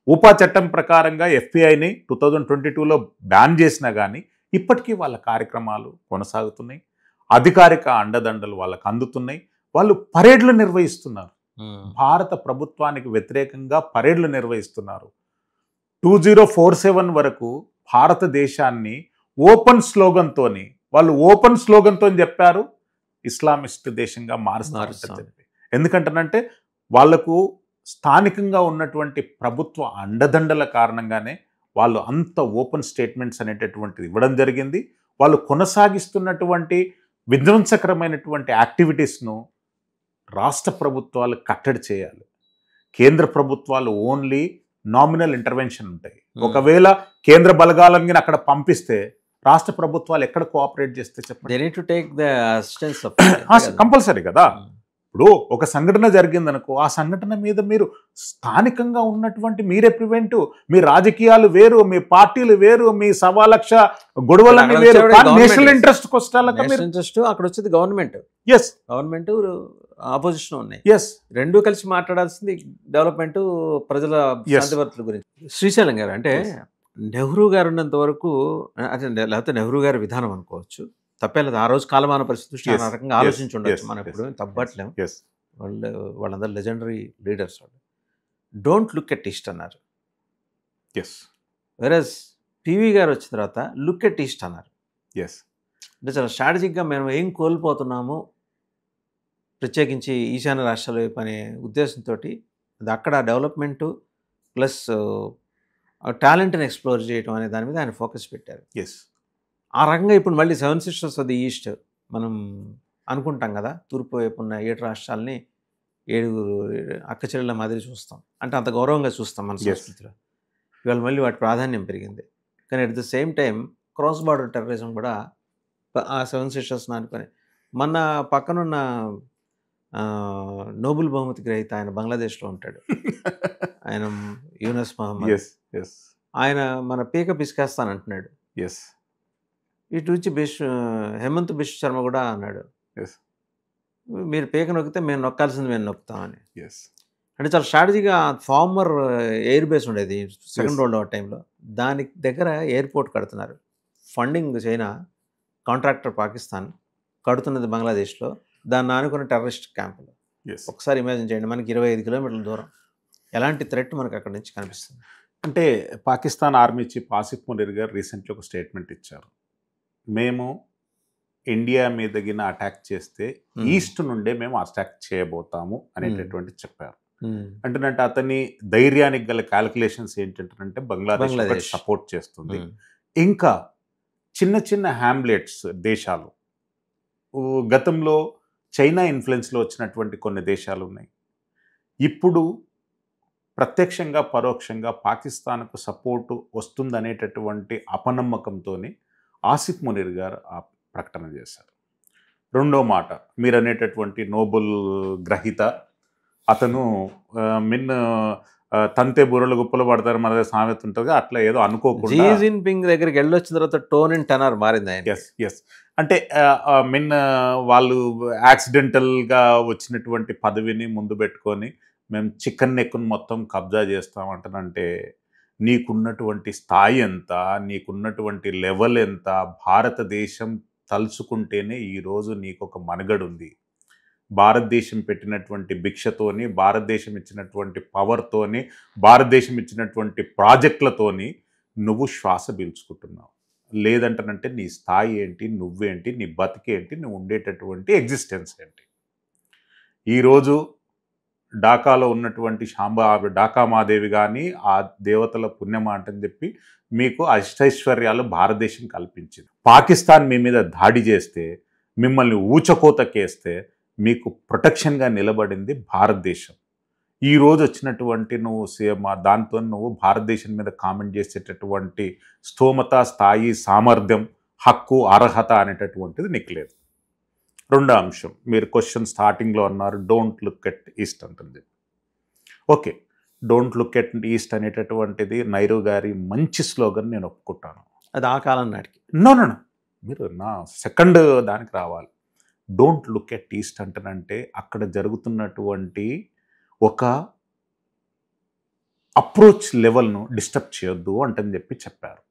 ఉపా చట్టం ప్రకారంగా FPIని 2022లో బ్యాన్ చేసినా కానీ ఇప్పటికీ వాళ్ళ కార్యక్రమాలు కొనసాగుతున్నాయి. అధికారిక అండదండలు వాళ్ళకు అందుతున్నాయి. వాళ్ళు పరేడ్లు నిర్వహిస్తున్నారు. భారత ప్రభుత్వానికి వ్యతిరేకంగా పరేడ్లు నిర్వహిస్తున్నారు. 2047 వరకు భారతదేశాన్ని ఓపెన్ స్లోగన్తోని చెప్పారు, ఇస్లామిస్ట్ దేశంగా మారుస్తారని చెప్పి. ఎందుకంటేనంటే వాళ్లకు స్థానికంగా ఉన్నటువంటి ప్రభుత్వ అండదండల కారణంగానే వాళ్ళు అంత ఓపెన్ స్టేట్మెంట్స్ అనేటటువంటిది ఇవ్వడం జరిగింది. వాళ్ళు కొనసాగిస్తున్నటువంటి విధ్వంసకరమైనటువంటి యాక్టివిటీస్ను రాష్ట్ర ప్రభుత్వాలు కట్టడి చేయాలి. కేంద్ర ప్రభుత్వాలు ఓన్లీ నామినల్ ఇంటర్వెన్షన్ ఉంటాయి. ఒకవేళ కేంద్ర బలగాలను అక్కడ పంపిస్తే రాష్ట్ర ప్రభుత్వాలు ఎక్కడ కోఆపరేట్ చేస్తే చెప్పండి. కంపల్సరీ కదా. ఇప్పుడు ఒక సంఘటన జరిగిందనుకో, ఆ సంఘటన మీద మీరు స్థానికంగా ఉన్నటువంటి మీరే ప్రివెంటివ్, మీ రాజకీయాలు వేరు, మీ పార్టీలు వేరు, మీ 1,00,000 గొడవలన్నీ వేరు. నేషనల్ ఇంట్రెస్ట్ అక్కడ వచ్చేది గవర్నమెంట్, గవర్నమెంట్ ఆపోజిషన్ ఉన్నాయి. రెండు కలిసి మాట్లాడాల్సింది డెవలప్మెంట్, ప్రజల శాంతిభద్రతల గురించి. శ్రీశైలం గారు అంటే నెహ్రూ గారు ఉన్నంత వరకు, లేకపోతే నెహ్రూ గారి విధానం అనుకోవచ్చు, తప్పేలేదు. ఆ రోజు కాలమాన పరిస్థితి ఆ రకంగా ఆలోచించి ఉండొచ్చు, మనం ఇప్పుడు తప్పట్లేము. వాళ్ళందరూ legendary leaders. Don't look at east అన్నారు. వెరస్ పివి గారు వచ్చిన తర్వాత లుక్ ఎట్ ఈస్ట్ అన్నారు. అంటే చాలా స్ట్రాటజిక్గా మేము ఏం కోల్పోతున్నాము, ప్రత్యేకించి ఈశాన్య రాష్ట్రాల వైపు అనే ఉద్దేశంతో అది అక్కడ డెవలప్మెంటు ప్లస్ టాలెంట్ని ఎక్స్ప్లోర్ చేయడం అనే దాని మీద ఆయన ఫోకస్ పెట్టారు. ఆ రకంగా ఇప్పుడు మళ్ళీ 7 సిస్టర్స్ ఆఫ్ ది ఈస్ట్ మనం అనుకుంటాం కదా, తూర్పు వైపు ఉన్న 7 రాష్ట్రాలని ఏడుగురు అక్క చెల్లెల మాదిరి చూస్తాం. అంటే అంత గౌరవంగా చూస్తాం మన Yes. సంస్కృతిలో. ఇవాళ మళ్ళీ వాటి ప్రాధాన్యం పెరిగింది. కానీ at the same time cross border terrorism కూడా ఆ 7 సిస్టర్స్‌ని ఆనుకొని మొన్న పక్కనున్న నోబెల్ బహుమతి గ్రహీత ఆయన బంగ్లాదేశ్‌లో ఉంటాడు. ఆయన యూనస్ మహమ్మద్. Yes. Yes. ఆయన మన పీక పిసికేస్తానంటున్నాడు. Yes. ఇటు నుంచి హేమంత్ బిశ్వ శర్మ కూడా అన్నాడు. Yes. మీరు పీక నొక్కితే మేము నొక్కాల్సింది మేము నొక్కుతామని. Yes. అంటే చాలా స్ట్రాటజీగా ఫార్మర్ ఎయిర్ బేస్ ఉండేది సెకండ్ Yes. వరల్డ్ వార్ టైంలో. దానికి దగ్గర ఎయిర్పోర్ట్ కడుతున్నారు. ఫండింగ్ చైనా, కాంట్రాక్టర్ పాకిస్తాన్, కడుతున్నది బంగ్లాదేశ్లో. దాన్ని ఆనుకున్న టెర్రరిస్ట్ క్యాంపులు. Yes. ఒకసారి ఇమాజిన్ చేయండి, మనకి 25 కిలోమీటర్ల దూరం. ఎలాంటి థ్రెట్ మనకు అక్కడి నుంచి కనిపిస్తుంది. అంటే పాకిస్తాన్ ఆర్మీ చీఫ్ ఆసిఫ్ మునీర్ గారు రీసెంట్లీ ఒక స్టేట్మెంట్ ఇచ్చారు. మేము ఇండియా మీదగిన అటాక్ చేస్తే ఈస్ట్ నుండే మేము అటాక్ చేయబోతాము అనేటటువంటి చెప్పారు. అంటే అతని ధైర్యానికి గల క్యాలిక్యులేషన్స్ ఏంటంటే బంగ్లాదేశ్ సపోర్ట్ చేస్తుంది. ఇంకా చిన్న చిన్న హ్యామ్లెట్స్ దేశాలు, గతంలో చైనా ఇన్ఫ్లుయెన్స్లో వచ్చినటువంటి కొన్ని దేశాలు ఉన్నాయి. ఇప్పుడు ప్రత్యక్షంగా పరోక్షంగా పాకిస్తాన్కు సపోర్టు వస్తుందనేటటువంటి అపనమ్మకంతోనే ఆసిఫ్ మునీర్ గారు ఆ ప్రకటన చేశారు. రెండో మాట, మీరు అనేటటువంటి నోబెల్ గ్రహీత అతను తంతే బుర్రలు గుప్పలు పడతారు మన సామెత ఉంటుంది, అట్లా ఏదో అనుకోకుండా జీ జిన్పింగ్ దగ్గరికి వెళ్ళొచ్చిన తర్వాత టోన్ అండ్ టెనర్ మారింది ఆయన. ఎస్ అంటే వాళ్ళు యాక్సిడెంటల్గా వచ్చినటువంటి పదవిని ముందు పెట్టుకొని మేము చికెన్ నెక్కును మొత్తం కబ్జా చేస్తామంటానంటే నీకున్నటువంటి స్థాయి ఎంత, నీకున్నటువంటి లెవెల్ ఎంత, భారతదేశం తలుచుకుంటేనే ఈరోజు నీకు ఒక మనుగడ ఉంది. భారతదేశం పెట్టినటువంటి భిక్షతోని, భారతదేశం ఇచ్చినటువంటి పవర్తోని, భారతదేశం ఇచ్చినటువంటి ప్రాజెక్టులతోని నువ్వు శ్వాస పీల్చుకుంటున్నావు. లేదంటనంటే నీ స్థాయి ఏంటి, నువ్వేంటి, నీ బతికేంటి, నువ్వు ఉండేటటువంటి ఎగ్జిస్టెన్స్ ఏంటి. ఈరోజు ఢాకాలో ఉన్నటువంటి ఢాకా మాదేవి కానీ ఆ దేవతల పుణ్యమా అంటని చెప్పి మీకు అష్టైశ్వర్యాలు భారతదేశం కల్పించింది. పాకిస్తాన్ మీ మీద దాడి చేస్తే, మిమ్మల్ని ఊచకోతకేస్తే మీకు ప్రొటెక్షన్గా నిలబడింది భారతదేశం. ఈరోజు వచ్చినటువంటి నువ్వు దాంతో నువ్వు భారతదేశం మీద కామెంట్ చేసేటటువంటి స్తోమత, స్థాయి, సామర్థ్యం, హక్కు, అర్హత అనేటటువంటిది నీకు లేదు. రెండో అంశం, మీరు క్వశ్చన్ స్టార్టింగ్లో అన్నారు డోంట్ లుక్ ఎట్ ఈస్ట్ అంటుంది. Okay, don't look at east అనేటటువంటిది నైరు గారి మంచి స్లోగన్, నేను ఒప్పుకుంటాను. అది ఆ కాలం నాటికి. నో మీరు నా సెకండ్ దానికి రావాలి. డోంట్ లుక్ ఎట్ ఈస్ట్ అంటేనంటే అక్కడ జరుగుతున్నటువంటి ఒక అప్రోచ్ లెవెల్ను డిస్టర్బ్ చేయొద్దు అంటని చెప్పారు.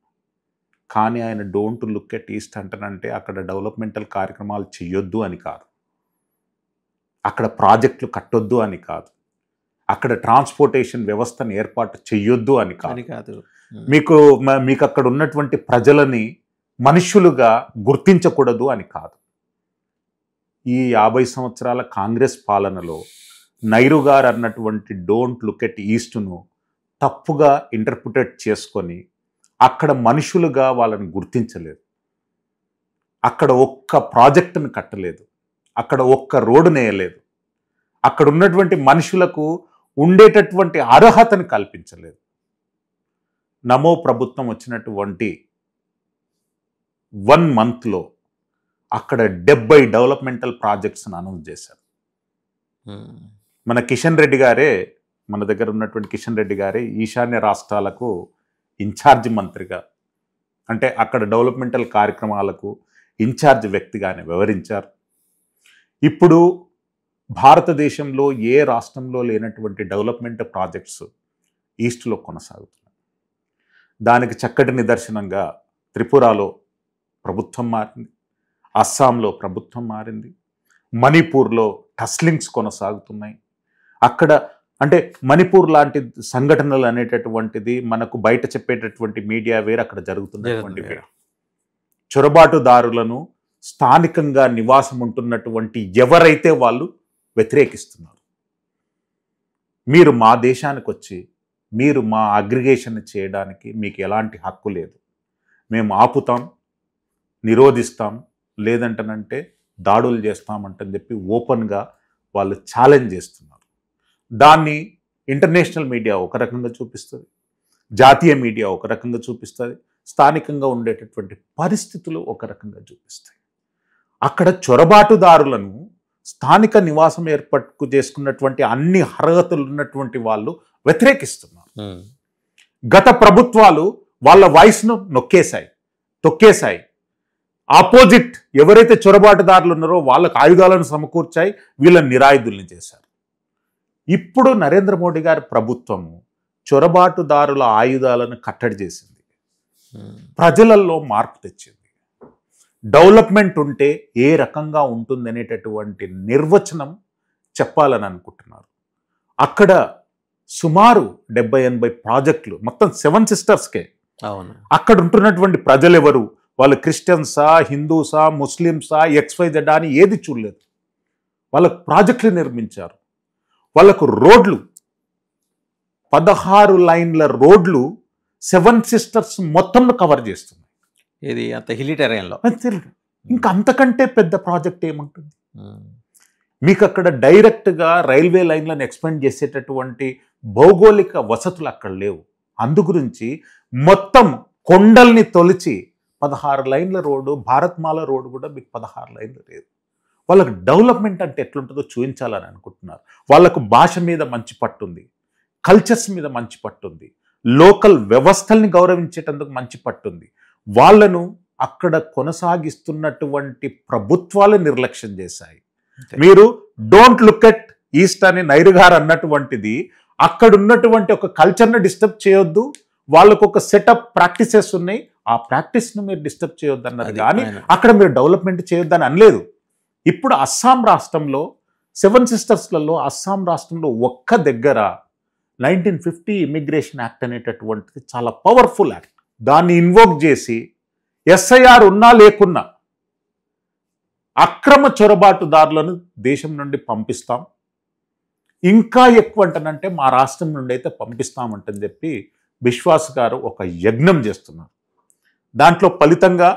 కానీ ఆయన డోంట్ లుక్ ఎట్ ఈస్ట్ అంటేనంటే అక్కడ డెవలప్మెంటల్ కార్యక్రమాలు చేయొద్దు అని కాదు, అక్కడ ప్రాజెక్టులు కట్టొద్దు అని కాదు, అక్కడ ట్రాన్స్పోర్టేషన్ వ్యవస్థను ఏర్పాటు చేయొద్దు అని కాదు, మీకు అక్కడ ఉన్నటువంటి ప్రజలని మనుషులుగా గుర్తించకూడదు అని కాదు. ఈ 50 సంవత్సరాల కాంగ్రెస్ పాలనలో నైరు గారు అన్నటువంటి డోంట్ లుక్ ఎట్ ఈస్ట్ను తప్పుగా ఇంటర్ప్రిటేట్ చేసుకొని అక్కడ మనుషులుగా వాళ్ళని గుర్తించలేదు, అక్కడ ఒక్క ప్రాజెక్టును కట్టలేదు, అక్కడ ఒక్క రోడ్డును వేయలేదు, అక్కడ ఉన్నటువంటి మనుషులకు ఉండేటటువంటి అర్హతను కల్పించలేదు. నమో ప్రభుత్వం వచ్చినటువంటి 1 మంత్లో అక్కడ 70 డెవలప్మెంటల్ ప్రాజెక్ట్స్ని అనౌన్స్ చేశారు. మన కిషన్ రెడ్డి గారే, మన దగ్గర ఉన్నటువంటి కిషన్ రెడ్డి గారే ఈశాన్య రాష్ట్రాలకు ఇన్ఛార్జ్ మంత్రిగా, అంటే అక్కడ డెవలప్మెంటల్ కార్యక్రమాలకు ఇన్ఛార్జ్ వ్యక్తిగానే వ్యవహరించారు. ఇప్పుడు భారతదేశంలో ఏ రాష్ట్రంలో లేనటువంటి డెవలప్మెంట్ ప్రాజెక్ట్స్ ఈస్ట్లో కొనసాగుతున్నాయి. దానికి చక్కటి నిదర్శనంగా త్రిపురలో ప్రభుత్వం మారింది, అస్సాంలో ప్రభుత్వం మారింది, మణిపూర్లో టస్లింగ్స్ కొనసాగుతున్నాయి. అక్కడ అంటే మణిపూర్ లాంటి సంఘటనలు అనేటటువంటిది మనకు బయట చెప్పేటటువంటి మీడియా వేరు, అక్కడ జరుగుతున్నటువంటి వేరు. చొరబాటుదారులను స్థానికంగా నివాసం ఉంటున్నటువంటి ఎవరైతే వాళ్ళు వ్యతిరేకిస్తున్నారు. మీరు మా దేశానికి వచ్చి మీరు మా అగ్రిగేషన్ చేయడానికి మీకు ఎలాంటి హక్కు లేదు, మేము ఆపుతాం, నిరోధిస్తాం, లేదంటనంటే దాడులు చేస్తామంటని చెప్పి ఓపెన్గా వాళ్ళు ఛాలెంజ్ చేస్తున్నారు. దాన్ని ఇంటర్నేషనల్ మీడియా ఒక రకంగా చూపిస్తుంది, జాతీయ మీడియా ఒక రకంగా చూపిస్తుంది, స్థానికంగా ఉండేటటువంటి పరిస్థితులు ఒక రకంగా చూపిస్తాయి. అక్కడ చొరబాటుదారులను స్థానిక నివాసం ఏర్పాటు చేసుకున్నటువంటి అన్ని అర్హతలు ఉన్నటువంటి వాళ్ళు వ్యతిరేకిస్తున్నారు. గత ప్రభుత్వాలు వాళ్ళ వాయిస్ను తొక్కేశాయి. ఆపోజిట్ ఎవరైతే చొరబాటుదారులు ఉన్నారో వాళ్ళకు ఆయుధాలను సమకూర్చాయి, వీళ్ళని నిరాయుధుల్ని చేశారు. ఇప్పుడు నరేంద్ర మోడీ గారి ప్రభుత్వము చొరబాటుదారుల ఆయుధాలను కట్టడి చేసింది, ప్రజలలో మార్పు తెచ్చింది. డెవలప్మెంట్ ఉంటే ఏ రకంగా ఉంటుంది అనేటటువంటి నిర్వచనం చెప్పాలని అనుకుంటున్నారు. అక్కడ సుమారు 70-80 ప్రాజెక్టులు, మొత్తం 7 సిస్టర్స్కే. అవును. అక్కడ ఉంటున్నటువంటి ప్రజలు ఎవరు, వాళ్ళు క్రిస్టియన్సా, హిందూసా, ముస్లిమ్సా, XYZ అని ఏది చూడలేదు. వాళ్ళకు ప్రాజెక్టులు నిర్మించారు, వాళ్ళకు రోడ్లు 16 లైన్ల రోడ్లు 7 సిస్టర్స్ మొత్తంలో కవర్ చేస్తున్నాయి. ఇది అంత హిల్లీ టెరైన్లో. ఇంకా అంతకంటే పెద్ద ప్రాజెక్ట్ ఏముంటుంది? మీకు అక్కడ డైరెక్ట్గా రైల్వే లైన్లను ఎక్స్పెండ్ చేసేటటువంటి భౌగోళిక వసతులు అక్కడ లేవు. అందు గురించి మొత్తం కొండల్ని తొలిచి 16 లైన్ల రోడ్డు, భారత్మాల రోడ్డు కూడా మీకు 16 లైన్లు లేదు. వాళ్ళకు డెవలప్మెంట్ అంటే ఎట్లుంటుందో చూపించాలని అనుకుంటున్నారు. వాళ్ళకు భాష మీద మంచి పట్టుంది, కల్చర్స్ మీద మంచి పట్టుంది, లోకల్ వ్యవస్థల్ని గౌరవించేటందుకు మంచి పట్టుంది. వాళ్ళను అక్కడ కొనసాగిస్తున్నటువంటి ప్రభుత్వాలు నిర్లక్ష్యం చేశాయి. మీరు డోంట్ లుక్ ఎట్ ఈస్ట్ అని నైరు గారు అన్నటువంటిది, అక్కడ ఉన్నటువంటి ఒక కల్చర్ని డిస్టర్బ్ చేయొద్దు, వాళ్ళకు ఒక సెటప్ ప్రాక్టీసెస్ ఉన్నాయి, ఆ ప్రాక్టీస్ను మీరు డిస్టర్బ్ చేయొద్దు అన్నారు. కానీ అక్కడ మీరు డెవలప్మెంట్ చేయొద్దని అనలేదు. ఇప్పుడు అస్సాం రాష్ట్రంలో 7 సిస్టర్స్లలో అస్సాం రాష్ట్రంలో ఒక్క దగ్గర 1950 ఇమిగ్రేషన్ యాక్ట్ అనేటటువంటిది చాలా పవర్ఫుల్ యాక్ట్. దాన్ని ఇన్వోక్ చేసి SIR ఉన్నా లేకున్నా అక్రమ చొరబాటుదారులను దేశం నుండి పంపిస్తాం, ఇంకా ఎక్కువ అంటనంటే మా రాష్ట్రం నుండి అయితే పంపిస్తామంటని చెప్పి బిశ్వాస్ గారు ఒక యజ్ఞం చేస్తున్నారు. దాంట్లో ఫలితంగా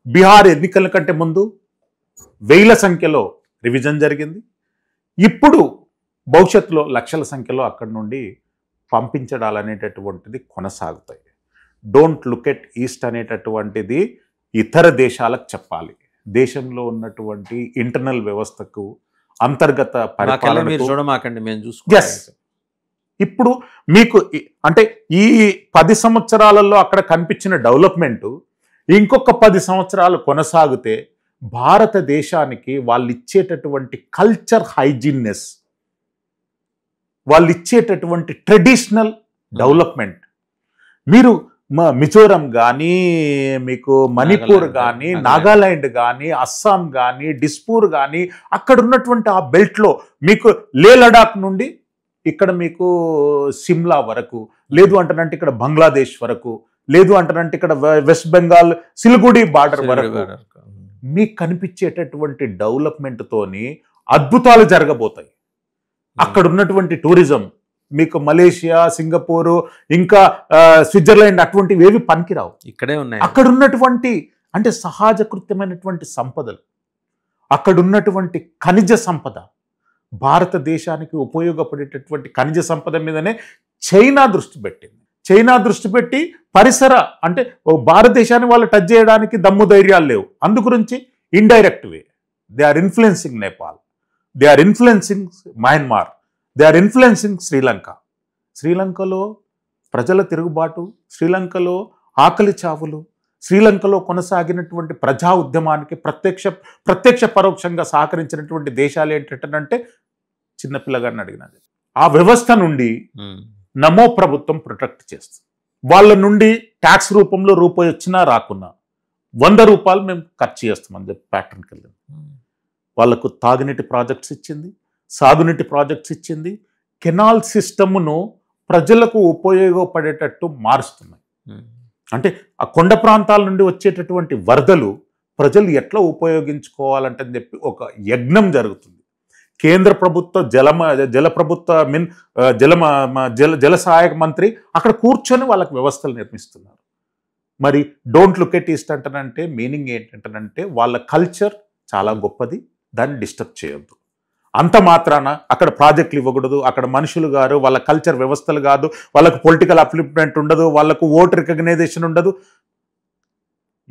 బీహార్ ఎన్నికల కంటే ముందు 1000ల సంఖ్యలో రివిజన్ జరిగింది. ఇప్పుడు భవిష్యత్తులో లక్షల సంఖ్యలో అక్కడి నుండి పంపించడాలు అనేటటువంటిది కొనసాగుతాయి. డోంట్ లుక్ ఎట్ ఈస్ట్ అనేటటువంటిది ఇతర దేశాలకు చెప్పాలి. దేశంలో ఉన్నటువంటి ఇంటర్నల్ వ్యవస్థకు, అంతర్గత పరిపాలనకు చూడమాకండి, మేము చూసుకుంటాం. ఇప్పుడు మీకు అంటే ఈ 10 సంవత్సరాలలో అక్కడ కనిపించిన డెవలప్మెంట్ ఇంకొక 10 సంవత్సరాలు కొనసాగితే భారతదేశానికి వాళ్ళు ఇచ్చేటటువంటి కల్చర్ హైజీన్నెస్, వాళ్ళు ఇచ్చేటటువంటి ట్రెడిషనల్ డెవలప్మెంట్, మీరు మిజోరం కానీ, మీకు మణిపూర్ కానీ, నాగాలాండ్ కానీ, అస్సాం కానీ, డిస్పూర్ కానీ, అక్కడ ఉన్నటువంటి ఆ బెల్ట్లో మీకు లే లడాక్ నుండి ఇక్కడ మీకు సిమ్లా వరకు, లేదు అంటారంటే ఇక్కడ బంగ్లాదేశ్ వరకు, లేదు అంటారంటే ఇక్కడ వెస్ట్ బెంగాల్ సిలిగుడి బార్డర్ వరకు మీకు కనిపించేటటువంటి డెవలప్మెంట్తోని అద్భుతాలు జరగబోతాయి. అక్కడ ఉన్నటువంటి టూరిజం మీకు మలేషియా, సింగపూరు, ఇంకా స్విట్జర్లాండ్ అటువంటివి ఏవి పనికిరావు, ఇక్కడే ఉన్నాయి. అక్కడ ఉన్నటువంటి అంటే సహజ కృత్యమైనటువంటి సంపదలు, అక్కడ ఉన్నటువంటి ఖనిజ సంపద, భారతదేశానికి ఉపయోగపడేటటువంటి ఖనిజ సంపద మీదనే చైనా దృష్టి పెట్టింది. చైనా దృష్టి పెట్టి పరిసర అంటే భారతదేశాన్ని వాళ్ళు టచ్ చేయడానికి దమ్ము ధైర్యాలు లేవు. అందు గురించి indirect way they are influencing Nepal, they are influencing Myanmar, they are influencing Sri Lanka. శ్రీలంకలో ప్రజల తిరుగుబాటు, శ్రీలంకలో ఆకలి చావులు, శ్రీలంకలో కొనసాగినటువంటి ప్రజా ఉద్యమానికి ప్రత్యక్ష పరోక్షంగా సహకరించినటువంటి దేశాలు ఏంటంటే చిన్నపిల్లగారిని అడిగినది. ఆ వ్యవస్థ నుండి నమో ప్రభుత్వం ప్రొటెక్ట్ చేస్తుంది. వాళ్ళ నుండి ట్యాక్స్ రూపంలో రూపాయి వచ్చినా రాకున్నా 100 రూపాయలు మేము ఖర్చు చేస్తామని చెప్పి ప్యాటర్న్కి వెళ్ళింది. వాళ్ళకు తాగునీటి ప్రాజెక్ట్స్ ఇచ్చింది, సాగునీటి ప్రాజెక్ట్స్ ఇచ్చింది, కెనాల్ సిస్టమ్ను ప్రజలకు ఉపయోగపడేటట్టు మారుస్తున్నాయి. అంటే ఆ కొండ ప్రాంతాల నుండి వచ్చేటటువంటి వరదలు ప్రజలు ఎట్లా ఉపయోగించుకోవాలంటని చెప్పి ఒక యజ్ఞం జరుగుతుంది. కేంద్ర ప్రభుత్వ జల సహాయక మంత్రి అక్కడ కూర్చొని వాళ్ళకి వ్యవస్థలు నిర్మిస్తున్నారు. మరి డోంట్ లుక్ ఎట్ ఈస్ట్ అంటానంటే మీనింగ్ ఏంటంటే వాళ్ళ కల్చర్ చాలా గొప్పది, దాన్ని డిస్టర్బ్ చేయొద్దు. అంత మాత్రాన అక్కడ ప్రాజెక్టులు ఇవ్వకూడదు, అక్కడ మనుషులు గారు, వాళ్ళ కల్చర్ వ్యవస్థలు కాదు, వాళ్ళకు పొలిటికల్ అప్లిప్మెంట్ ఉండదు, వాళ్ళకు ఓట్ రికగ్నైజేషన్ ఉండదు.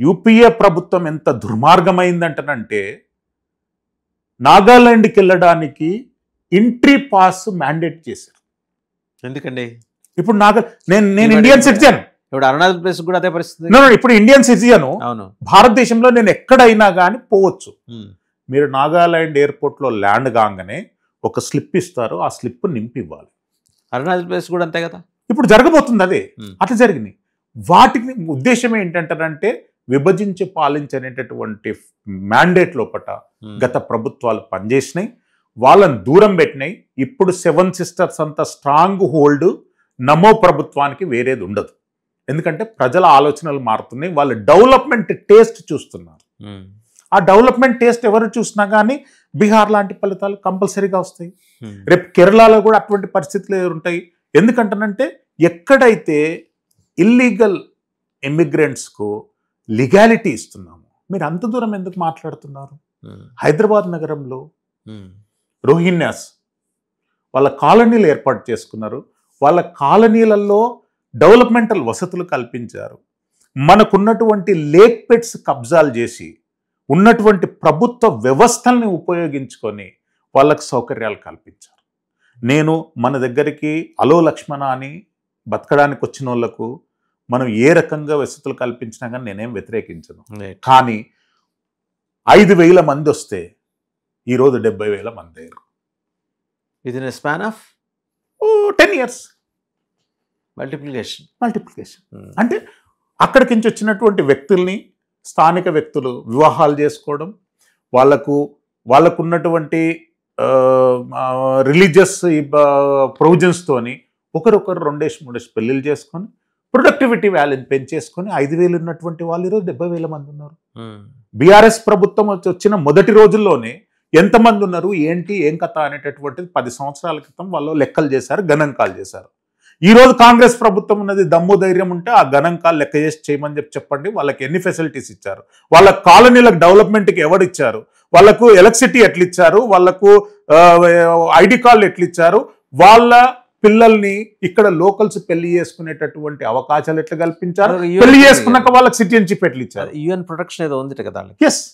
యూపీఏ ప్రభుత్వం ఎంత దుర్మార్గమైందంటనంటే నాగాలాండ్కి వెళ్ళడానికి ఎంట్రీ పాస్ మ్యాండేట్ చేశారు. ఎందుకండి? ఇప్పుడు నేను ఇండియన్ సిటిజన్. ఇప్పుడు అరుణాచల్ ప్రదేశ్ కూడా అదే పరిస్థితి. ఇప్పుడు ఇండియన్ సిటిజన్, అవును, భారతదేశంలో నేను ఎక్కడైనా కానీ పోవచ్చు. మీరు నాగాలాండ్ ఎయిర్పోర్ట్లో ల్యాండ్ కాగానే ఒక స్లిప్ ఇస్తారు, ఆ స్లిప్ నింపి ఇవ్వాలి. అరుణాచల్ ప్రదేశ్ కూడా అంతే కదా. ఇప్పుడు జరగబోతుంది అదే. అట్లా జరిగింది. వాటికి ఉద్దేశం ఏంటంటారంటే విభజించి పాలించనేటటువంటి మ్యాండేట్ లోపట గత ప్రభుత్వాలు పనిచేసినాయి, వాళ్ళని దూరం పెట్టినాయి. ఇప్పుడు 7 సిస్టర్స్ అంత స్ట్రాంగ్ హోల్డ్ నమో ప్రభుత్వానికి వేరేది ఉండదు. ఎందుకంటే ప్రజల ఆలోచనలు మారుతున్నాయి, వాళ్ళు డెవలప్మెంట్ టేస్ట్ చూస్తున్నారు. ఆ డెవలప్మెంట్ టేస్ట్ ఎవరు చూసినా కానీ బీహార్ లాంటి ఫలితాలు కంపల్సరీగా వస్తాయి. రేపు కేరళలో కూడా అటువంటి పరిస్థితులు ఉంటాయి. ఎందుకంటానంటే ఎక్కడైతే ఇల్లీగల్ ఇమిగ్రెంట్స్కు లీగాలిటీ ఇస్తున్నాము, మీరు అంత దూరం ఎందుకు మాట్లాడుతున్నారు? హైదరాబాద్ నగరంలో రోహింగ్యాస్ వాళ్ళ కాలనీలు ఏర్పాటు చేసుకున్నారు, వాళ్ళ కాలనీలలో డెవలప్మెంటల్ వసతులు కల్పించారు. మనకున్నటువంటి లేక్ పెట్స్ కబ్జాలు చేసి ఉన్నటువంటి ప్రభుత్వ వ్యవస్థల్ని ఉపయోగించుకొని వాళ్ళకు సౌకర్యాలు కల్పించారు. నేను మన దగ్గరికి అలో లక్ష్మణ అని బతకడానికి వచ్చిన వాళ్ళకు మనం ఏ రకంగా వసతులు కల్పించినా కానీ నేనేం వ్యతిరేకించను. కానీ 5,000 మంది వస్తే ఈరోజు 70,000 మంది అయ్యారు. With in span of 10 years multiplication. అంటే అక్కడికి నుంచి వచ్చినటువంటి వ్యక్తుల్ని స్థానిక వ్యక్తులు వివాహాలు చేసుకోవడం, వాళ్ళకు ఉన్నటువంటి రిలీజియస్ ప్రొవిజన్స్తోని ఒకరొకరు 2-3 పెళ్ళిళ్ళు చేసుకొని ప్రొడక్టివిటీ వాల్యూని పెంచేసుకొని 5,000 ఉన్నటువంటి వాళ్ళు ఈరోజు 70,000 మంది ఉన్నారు. బీఆర్ఎస్ ప్రభుత్వం వచ్చిన మొదటి రోజుల్లోనే ఎంతమంది ఉన్నారు, ఏంటి, ఏం కథ అనేటటువంటిది 10 సంవత్సరాల క్రితం వాళ్ళు లెక్కలు చేశారు, గణాంకాలు చేశారు. ఈరోజు కాంగ్రెస్ ప్రభుత్వం ఉన్నది దమ్ము ధైర్యం ఉంటే ఆ గణాంకాలు లెక్క చేసి చేయమని చెప్పండి. వాళ్ళకి ఎన్ని ఫెసిలిటీస్ ఇచ్చారు, వాళ్ళ కాలనీలకు డెవలప్మెంట్కి ఎవరు ఇచ్చారు, వాళ్ళకు ఎలక్ట్రిసిటీ ఎట్లా ఇచ్చారు, వాళ్ళకు ఐడి కార్డులు ఎట్లా ఇచ్చారు, వాళ్ళ పిల్లల్ని ఇక్కడ లోకల్స్ పెళ్లి చేసుకునేటటువంటి అవకాశాలు ఎట్లా కల్పించారు, పెళ్లి చేసుకున్నాక వాళ్ళకి సిటిజన్షిప్ ఎట్లా ఇచ్చారు. యుఎన్ ప్రొటెక్షన్ ఏదో ఉంది కదా. ఎస్,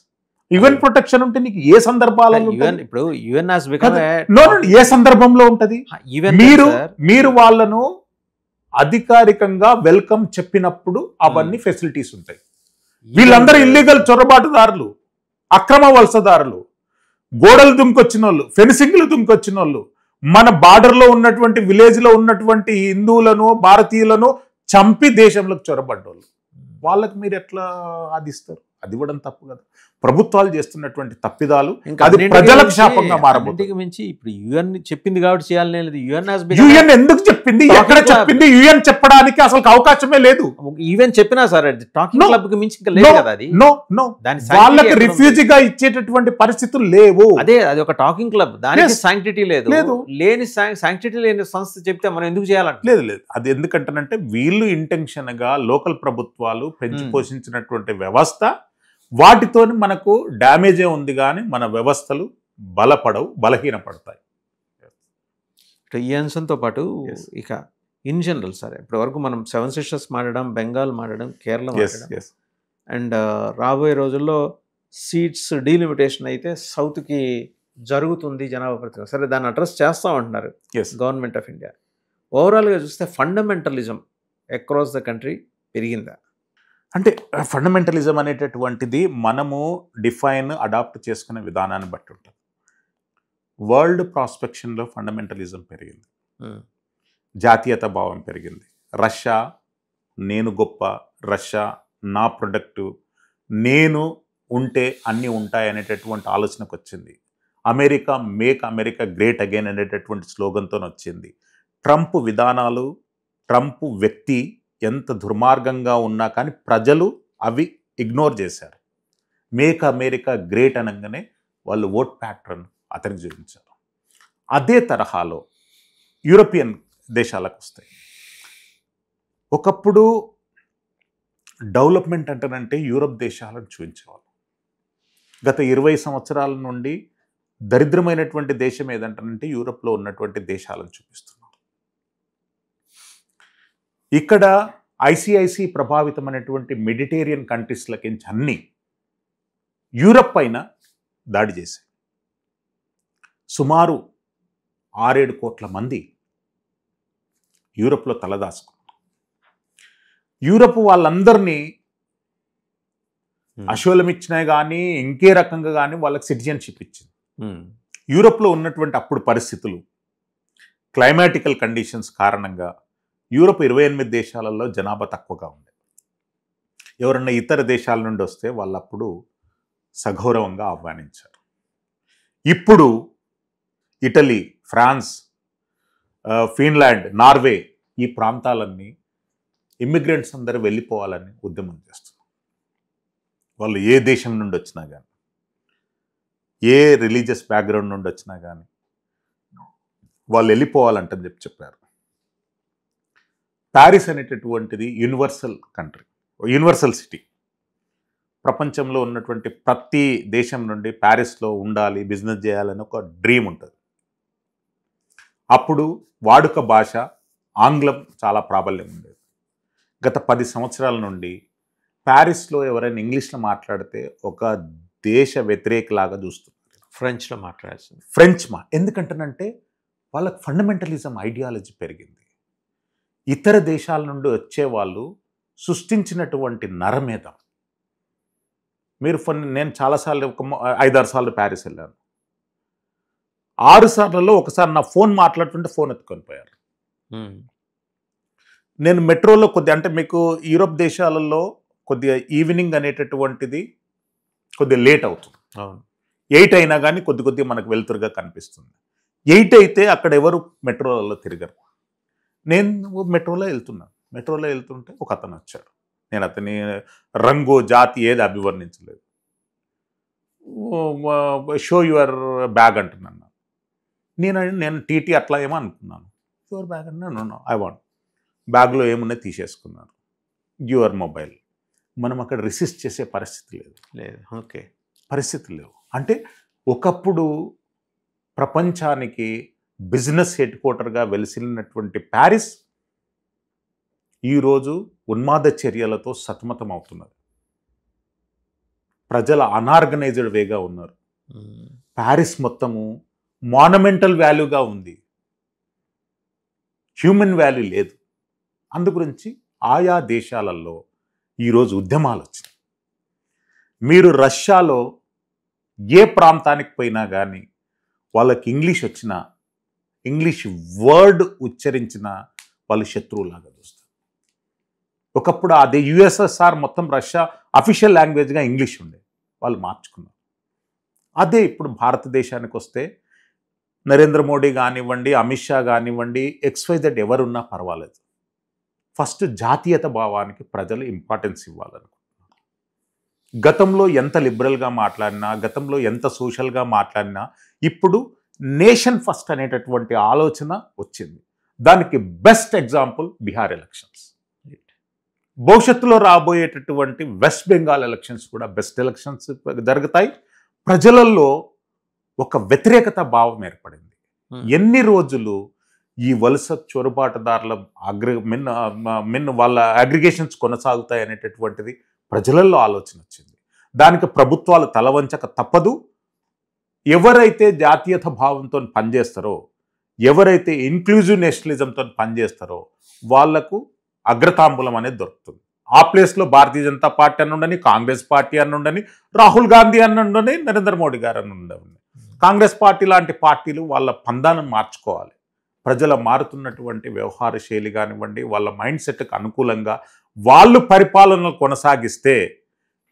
యుఎన్ ప్రొటెక్షన్ ఉంటే నీకు ఏ సందర్భాలలో ఇప్పుడు యుఎన్ ఏ సందర్భంలో ఉంటది? మీరు వాళ్ళను అధికారికంగా వెల్కమ్ చెప్పినప్పుడు అవన్నీ ఫెసిలిటీస్ ఉంటాయి. వీళ్ళందరూ ఇల్లీగల్ చొరబాటుదారులు, అక్రమ వలసదారులు, గోడలు దుంకొచ్చిన వాళ్ళు, ఫెన్సింగ్లు దుంకొచ్చిన వాళ్ళు, మన బార్డర్లో ఉన్నటువంటి విలేజ్లో ఉన్నటువంటి హిందువులను భారతీయులను చంపి దేశంలోకి చొరబడ్డోళ్ళు, వాళ్ళకి మీరు ఎట్లా ఆదిస్తారు? అది ఇవ్వడం తప్పు కదా. ప్రభుత్వాలు చేస్తున్నటువంటి తప్పిదాలు అది ప్రజలకు శాపంగా మారబోతుంది. మించి ఇప్పుడు యుఎన్ చెప్పింది కాబట్టి చేయాలని లేదు. యుఎన్ ఎందుకు చెప్పింది, ఎక్కడ చెప్పింది? యుఎన్ చెప్పడానికి అసలు అవకాశమే లేదు. ఈవెన్ చెప్పినా సార్ టాకింగ్ క్లబ్ కి మించి లేదు కదా. అది వాళ్ళకి రిఫ్యూజీగా ఇచ్చేటటువంటి పరిస్థితులు లేవు. అదే అది ఒక టాకింగ్ క్లబ్, దానికి సాంక్టిటీ లేదు. లేని సాంక్టిటీ లేని సంస్థ చెప్తే మనం ఎందుకు చేయాలంటే లేదు. అది ఎందుకంటానంటే వీళ్ళు ఇంటెన్షన్ గా లోకల్ ప్రభుత్వాలు పెంచి పోషించినటువంటి వ్యవస్థ, వాటితో మనకు డ్యామేజే ఉంది కానీ మన వ్యవస్థలు బలపడవు, బలహీనపడతాయి. ఈ అంశంతో పాటు ఇక ఇన్ జనరల్ సార్ ఇప్పటి వరకు మనం 7 సిస్టర్స్ మాట్లాడడం, బెంగాల్ మాట్లాడడం, కేరళ మాట్లాడడం, అండ్ రాబోయే రోజుల్లో సీట్స్ డీలిమిటేషన్ అయితే సౌత్కి జరుగుతుంది జనాభా ప్రతిగా. సరే, దాన్ని అడ్రస్ చేస్తామంటున్నారు గవర్నమెంట్ ఆఫ్ ఇండియా. ఓవరాల్గా చూస్తే ఫండమెంటలిజం అక్రాస్ ద కంట్రీ పెరిగిందా? అంటే ఫండమెంటలిజం అనేటటువంటిది మనము అడాప్ట్ చేసుకునే విధానాన్ని బట్టి ఉంటుంది. వరల్డ్ ప్రాస్పెక్షన్లో ఫండమెంటలిజం పెరిగింది, జాతీయత భావం పెరిగింది. రష్యా నేను గొప్ప, రష్యా నా ప్రొడక్టు, నేను ఉంటే అన్నీ ఉంటాయి అనేటటువంటి ఆలోచనకు వచ్చింది. America make America great again అనేటటువంటి స్లోగన్తో వచ్చింది. ట్రంప్ విధానాలు, ట్రంప్ వ్యక్తి ఎంత దుర్మార్గంగా ఉన్నా కానీ ప్రజలు అవి ఇగ్నోర్ చేశారు. మేక్ అమెరికా గ్రేట్ అనగానే వాళ్ళు ఓట్ ప్యాటర్న్ అతనికి చూపించారు. అదే తరహాలో యూరోపియన్ దేశాలకు వస్తాయి. ఒకప్పుడు డెవలప్మెంట్ అంటారంటే యూరోప్ దేశాలను చూపించేవాళ్ళు. గత 20 సంవత్సరాల నుండి దరిద్రమైనటువంటి దేశం ఏదంటానంటే యూరప్లో ఉన్నటువంటి దేశాలను చూపిస్తున్నాం. ఇక్కడ ఐసిఐసి ప్రభావితమైనటువంటి మెడిటేరియన్ కంట్రీస్లకి అన్ని యూరప్ పైన దాడి చేశాయి. సుమారు 6-7 కోట్ల మంది యూరప్లో తలదాచుకున్నారు. యూరప్ వాళ్ళందరినీ అశోలం ఇచ్చినా కానీ ఇంకే రకంగా కానీ వాళ్ళకి సిటిజన్షిప్ ఇచ్చింది. యూరప్లో ఉన్నటువంటి అప్పుడు పరిస్థితులు, క్లైమాటికల్ కండిషన్స్ కారణంగా యూరప్ 28 దేశాలలో జనాభా తక్కువగా ఉంది. ఎవరన్నా ఇతర దేశాల నుండి వస్తే వాళ్ళప్పుడు సగౌరవంగా ఆహ్వానించారు. ఇప్పుడు ఇటలీ, ఫ్రాన్స్, ఫిన్లాండ్, నార్వే ఈ ప్రాంతాలన్నీ ఇమ్మిగ్రెంట్స్ అందరూ వెళ్ళిపోవాలని ఉద్యమం చేస్తున్నారు. వాళ్ళు ఏ దేశం నుండి వచ్చినా కానీ, ఏ రిలీజియస్ బ్యాక్గ్రౌండ్ నుండి వచ్చినా కానీ వాళ్ళు వెళ్ళిపోవాలంటని చెప్పారు. ప్యారిస్ అనేటటువంటిది యూనివర్సల్ కంట్రీ, యూనివర్సల్ సిటీ. ప్రపంచంలో ఉన్నటువంటి ప్రతి దేశం నుండి ప్యారిస్లో ఉండాలి, బిజినెస్ చేయాలని ఒక డ్రీమ్ ఉంటుంది. అప్పుడు వాడుక భాష ఆంగ్లం చాలా ప్రాబల్యం ఉండేది. గత 10 సంవత్సరాల నుండి ప్యారిస్లో ఎవరైనా ఇంగ్లీష్లో మాట్లాడితే ఒక దేశ వ్యతిరేకలాగా చూస్తున్నారు. ఫ్రెంచ్లో మాట్లాడాల్సింది. ఎందుకంటేనంటే వాళ్ళకి ఫండమెంటలిజం ఐడియాలజీ పెరిగింది. ఇతర దేశాల నుండి వచ్చే వాళ్ళు సృష్టించినటువంటి నరమేధ. నేను చాలాసార్లు 5-6 సార్లు ప్యారిస్ వెళ్ళాను. 6 సార్లలో ఒకసారి నా ఫోన్ మాట్లాడుతుంటే ఫోన్ ఎత్తుకొని పోయారు. నేను మెట్రోలో అంటే మీకు యూరోప్ దేశాలలో కొద్దిగా ఈవినింగ్ అనేటటువంటిది కొద్దిగా లేట్ అవుతుంది. 8 అయినా కానీ కొద్దిగా మనకు వెలుతురుగా కనిపిస్తుంది. 8 అయితే అక్కడ ఎవరు మెట్రోలలో తిరగరు. నేను మెట్రోలో వెళ్తుంటే ఒక అతను వచ్చాడు. నేను అతని రంగు, జాతి ఏది అభివర్ణించలేదు. షో యువర్ బ్యాగ్ అంటున్నాను. నేను టీటీ అట్లా ఏమో అనుకున్నాను. యువర్ బ్యాగ్ అంటే ఐ వాంట్. బ్యాగ్లో ఏమున్నాయి తీసేసుకున్నారు. Your mobile. మనం అక్కడ రిసిస్ట్ చేసే పరిస్థితి లేదు. ఓకే, పరిస్థితి లేవు. అంటే ఒకప్పుడు ప్రపంచానికి బిజినెస్ హెడ్ క్వార్టర్గా వెలిసినటువంటి ప్యారిస్ ఈరోజు ఉన్మాద చర్యలతో సతమతం అవుతున్నది. ప్రజల అనార్గనైజ్డ్ వేగా ఉన్నారు. ప్యారిస్ మొత్తము మాన్యుమెంటల్ వాల్యూగా ఉంది, హ్యూమన్ వాల్యూ లేదు. అందుగురించి ఆయా దేశాలలో ఈరోజు ఉద్యమాలు వచ్చినాయి. మీరు రష్యాలో ఏ ప్రాంతానికి పోయినా కానీ వాళ్ళకి ఇంగ్లీష్ వచ్చినా, ఇంగ్లీష్ వర్డ్ ఉచ్చరించిన వాళ్ళు శత్రువులాగా చూస్తారు. ఒకప్పుడు అదే యుఎస్ఎస్ఆర్ మొత్తం రష్యా అఫీషియల్ లాంగ్వేజ్గా ఇంగ్లీష్ ఉండే, వాళ్ళు మార్చుకున్నారు. అదే ఇప్పుడు భారతదేశానికి వస్తే నరేంద్ర మోడీ కానివ్వండి, అమిత్ షా కానివ్వండి, XYZ ఎవరున్నా పర్వాలేదు. ఫస్ట్ జాతీయత భావానికి ప్రజలు ఇంపార్టెన్స్ ఇవ్వాలనుకుంటున్నారు. గతంలో ఎంత లిబరల్గా మాట్లాడినా, గతంలో ఎంత సోషల్గా మాట్లాడినా ఇప్పుడు నేషన్ ఫస్ట్ అనేటటువంటి ఆలోచన వచ్చింది. దానికి బెస్ట్ ఎగ్జాంపుల్ బీహార్ ఎలక్షన్స్. భవిష్యత్తులో రాబోయేటటువంటి వెస్ట్ బెంగాల్ ఎలక్షన్స్ కూడా బెస్ట్ ఎలక్షన్స్ జరుగుతాయి. ప్రజలలో ఒక వ్యతిరేకత భావం ఏర్పడింది. ఎన్ని రోజులు ఈ వలస చొరబాటుదారుల వాళ్ళ అగ్రిగేషన్స్ కొనసాగుతాయి అనేటటువంటిది ప్రజలలో ఆలోచన వచ్చింది. దానికి ప్రభుత్వాలు తలవంచక తప్పదు. ఎవరైతే జాతీయత భావంతో పనిచేస్తారో, ఎవరైతే ఇంక్లూజివ్ నేషనలిజంతో పనిచేస్తారో వాళ్లకు అగ్రతాంబూలం అనేది దొరుకుతుంది. ఆ ప్లేస్లో భారతీయ జనతా పార్టీ అని ఉండని, కాంగ్రెస్ పార్టీ అని ఉండని, రాహుల్ గాంధీ అని ఉండని, నరేంద్ర మోడీ గారు అని ఉండని, కాంగ్రెస్ పార్టీ లాంటి పార్టీలు వాళ్ళ పందాలను మార్చుకోవాలి. ప్రజల మారుతున్నటువంటి వ్యవహార శైలి కానివ్వండి, వాళ్ళ మైండ్ సెట్కి అనుకూలంగా వాళ్ళు పరిపాలనలు కొనసాగిస్తే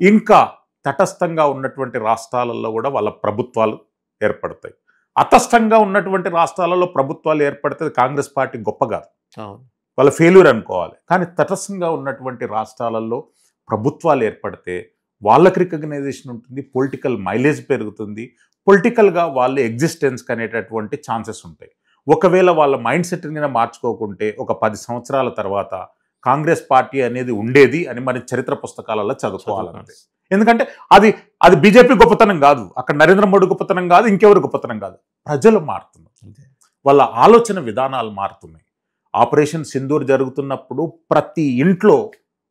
ఇంకా తటస్థంగా ఉన్నటువంటి రాష్ట్రాలలో కూడా వాళ్ళ ప్రభుత్వాలు ఏర్పడతాయి. అతస్థంగా ఉన్నటువంటి రాష్ట్రాలలో ప్రభుత్వాలు ఏర్పడితే కాంగ్రెస్ పార్టీ గొప్ప కాదు, వాళ్ళ ఫెయిల్యూర్ అనుకోవాలి. కానీ తటస్థంగా ఉన్నటువంటి రాష్ట్రాలలో ప్రభుత్వాలు ఏర్పడితే వాళ్ళకి రికగ్నైజేషన్ ఉంటుంది, పొలిటికల్ మైలేజ్ పెరుగుతుంది, పొలిటికల్గా వాళ్ళ ఎగ్జిస్టెన్స్కి అనేటటువంటి ఛాన్సెస్ ఉంటాయి. ఒకవేళ వాళ్ళ మైండ్ సెట్ని మార్చుకోకుంటే ఒక 10 సంవత్సరాల తర్వాత కాంగ్రెస్ పార్టీ అనేది ఉండేది అని మన చరిత్ర పుస్తకాలలో చదువుకోవాలంటే. ఎందుకంటే అది అది బీజేపీ గొప్పతనం కాదు, అక్కడ నరేంద్ర మోడీ గొప్పతనం కాదు, ఇంకెవరు గొప్పతనం కాదు. ప్రజలు మారుతున్నారు, వాళ్ళ ఆలోచన విధానాలు మారుతున్నాయి. ఆపరేషన్ సింధూర్ జరుగుతున్నప్పుడు ప్రతి ఇంట్లో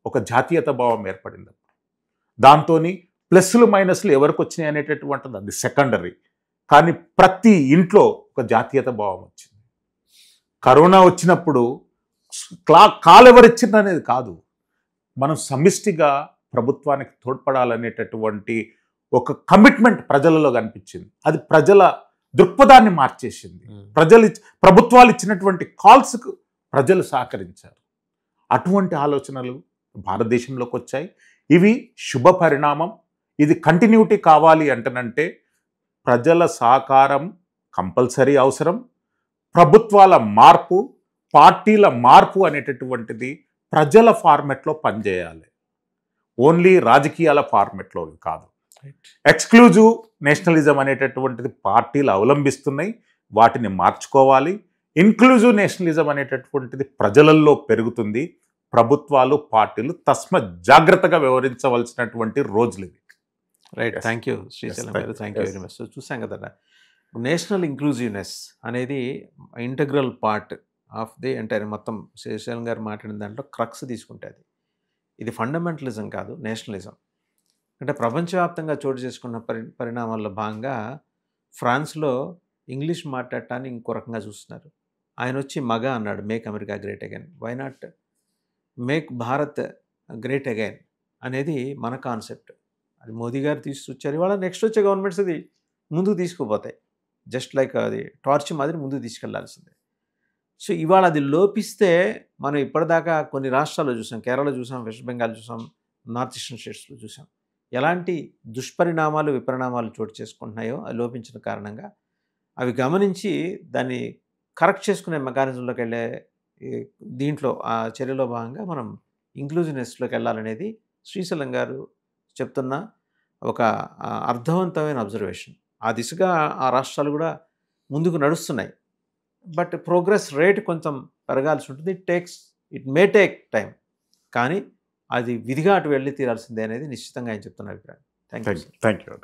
ఒక జాతీయత భావం ఏర్పడింది. దాంతో ప్లస్లు మైనస్లు ఎవరికి వచ్చినాయి అనేటటువంటిది అది సెకండరీ, కానీ ప్రతి ఇంట్లో ఒక జాతీయత భావం వచ్చింది. కరోనా వచ్చినప్పుడు కాలెవరిచ్చింది అనేది కాదు, మనం సమిష్టిగా ప్రభుత్వానికి తోడ్పడాలనేటటువంటి ఒక కమిట్మెంట్ ప్రజలలో కనిపించింది. అది ప్రజల దృక్పథాన్ని మార్చేసింది. ప్రభుత్వాలు ఇచ్చినటువంటి కాల్స్కు ప్రజలు సహకరించారు. అటువంటి ఆలోచనలు భారతదేశంలోకి వచ్చాయి. ఇవి శుభ పరిణామం. ఇది కంటిన్యూటీ కావాలి అంటనంటే ప్రజల సహకారం కంపల్సరీ అవసరం. ప్రభుత్వాల మార్పు, పార్టీల మార్పు అనేటటువంటిది ప్రజల ఫార్మెట్లో పనిచేయాలి, ఓన్లీ రాజకీయాల ఫార్మెట్లో కాదు. ఎక్స్క్లూజివ్ నేషనలిజం అనేటటువంటిది పార్టీలు అవలంబిస్తున్నాయి, వాటిని మార్చుకోవాలి. ఇన్క్లూజివ్ నేషనలిజం అనేటటువంటిది ప్రజలల్లో పెరుగుతుంది. ప్రభుత్వాలు, పార్టీలు జాగ్రత్తగా వ్యవహరించవలసినటువంటి రోజులు ఇవి. రైట్, థ్యాంక్ యూ శ్రీశైలం గారు, థ్యాంక్ యూ వెరీ మచ్. చూసాం కదా, నేషనల్ ఇంక్లూజివ్నెస్ అనేది integral part of the entire. మొత్తం శ్రీశైలం గారు మాట్లాడిన దాంట్లో క్రక్స్ తీసుకుంటుంది. ఇది ఫండమెంటలిజం కాదు, నేషనలిజం. అంటే ప్రపంచవ్యాప్తంగా చోటు చేసుకున్న పరిణామాల్లో భాగంగా ఫ్రాన్స్లో ఇంగ్లీష్ మాట్లాడటాన్ని ఇంకో రకంగా చూస్తున్నారు. ఆయన వచ్చి మగ అన్నాడు, make America great again. Why not make Bharat great again అనేది మన కాన్సెప్ట్. అది మోదీ గారు తీసుకొచ్చారు. ఇవాళ నెక్స్ట్ వచ్చే గవర్నమెంట్స్ అది ముందుకు తీసుకుపోతాయి. జస్ట్ లైక్ అది టార్చ్ మాదిరి ముందుకు తీసుకెళ్లాల్సిందే. సో ఇవాళ అది లోపిస్తే మనం ఇప్పటిదాకా కొన్ని రాష్ట్రాల్లో చూసాం, కేరళ చూసాం, వెస్ట్ బెంగాల్ చూసాం, నార్త్ ఈస్టర్న్ స్టేట్స్లో చూసాం, ఎలాంటి దుష్పరిణామాలు, విపరిణామాలు చోటు చేసుకుంటున్నాయో అది లోపించిన కారణంగా. అవి గమనించి దాన్ని కరెక్ట్ చేసుకునే మెకానిజంలోకి వెళ్ళే దీంట్లో ఆ చర్యలో భాగంగా మనం ఇంక్లూజివ్నెస్లోకి వెళ్ళాలనేది శ్రీశైలం గారు చెప్తున్న ఒక అర్థవంతమైన అబ్జర్వేషన్. ఆ దిశగా ఆ రాష్ట్రాలు కూడా ముందుకు నడుస్తున్నాయి. బట్ ప్రోగ్రెస్ రేట్ కొంచెం పెరగాల్సి ఉంటుంది. ఇట్ మే టేక్ టైం, కానీ అది విధిగా అటు వెళ్ళి తీరాల్సిందే అనేది నిశ్చితంగా ఆయన చెప్తున్న అభిప్రాయం. Thank you. Thank you.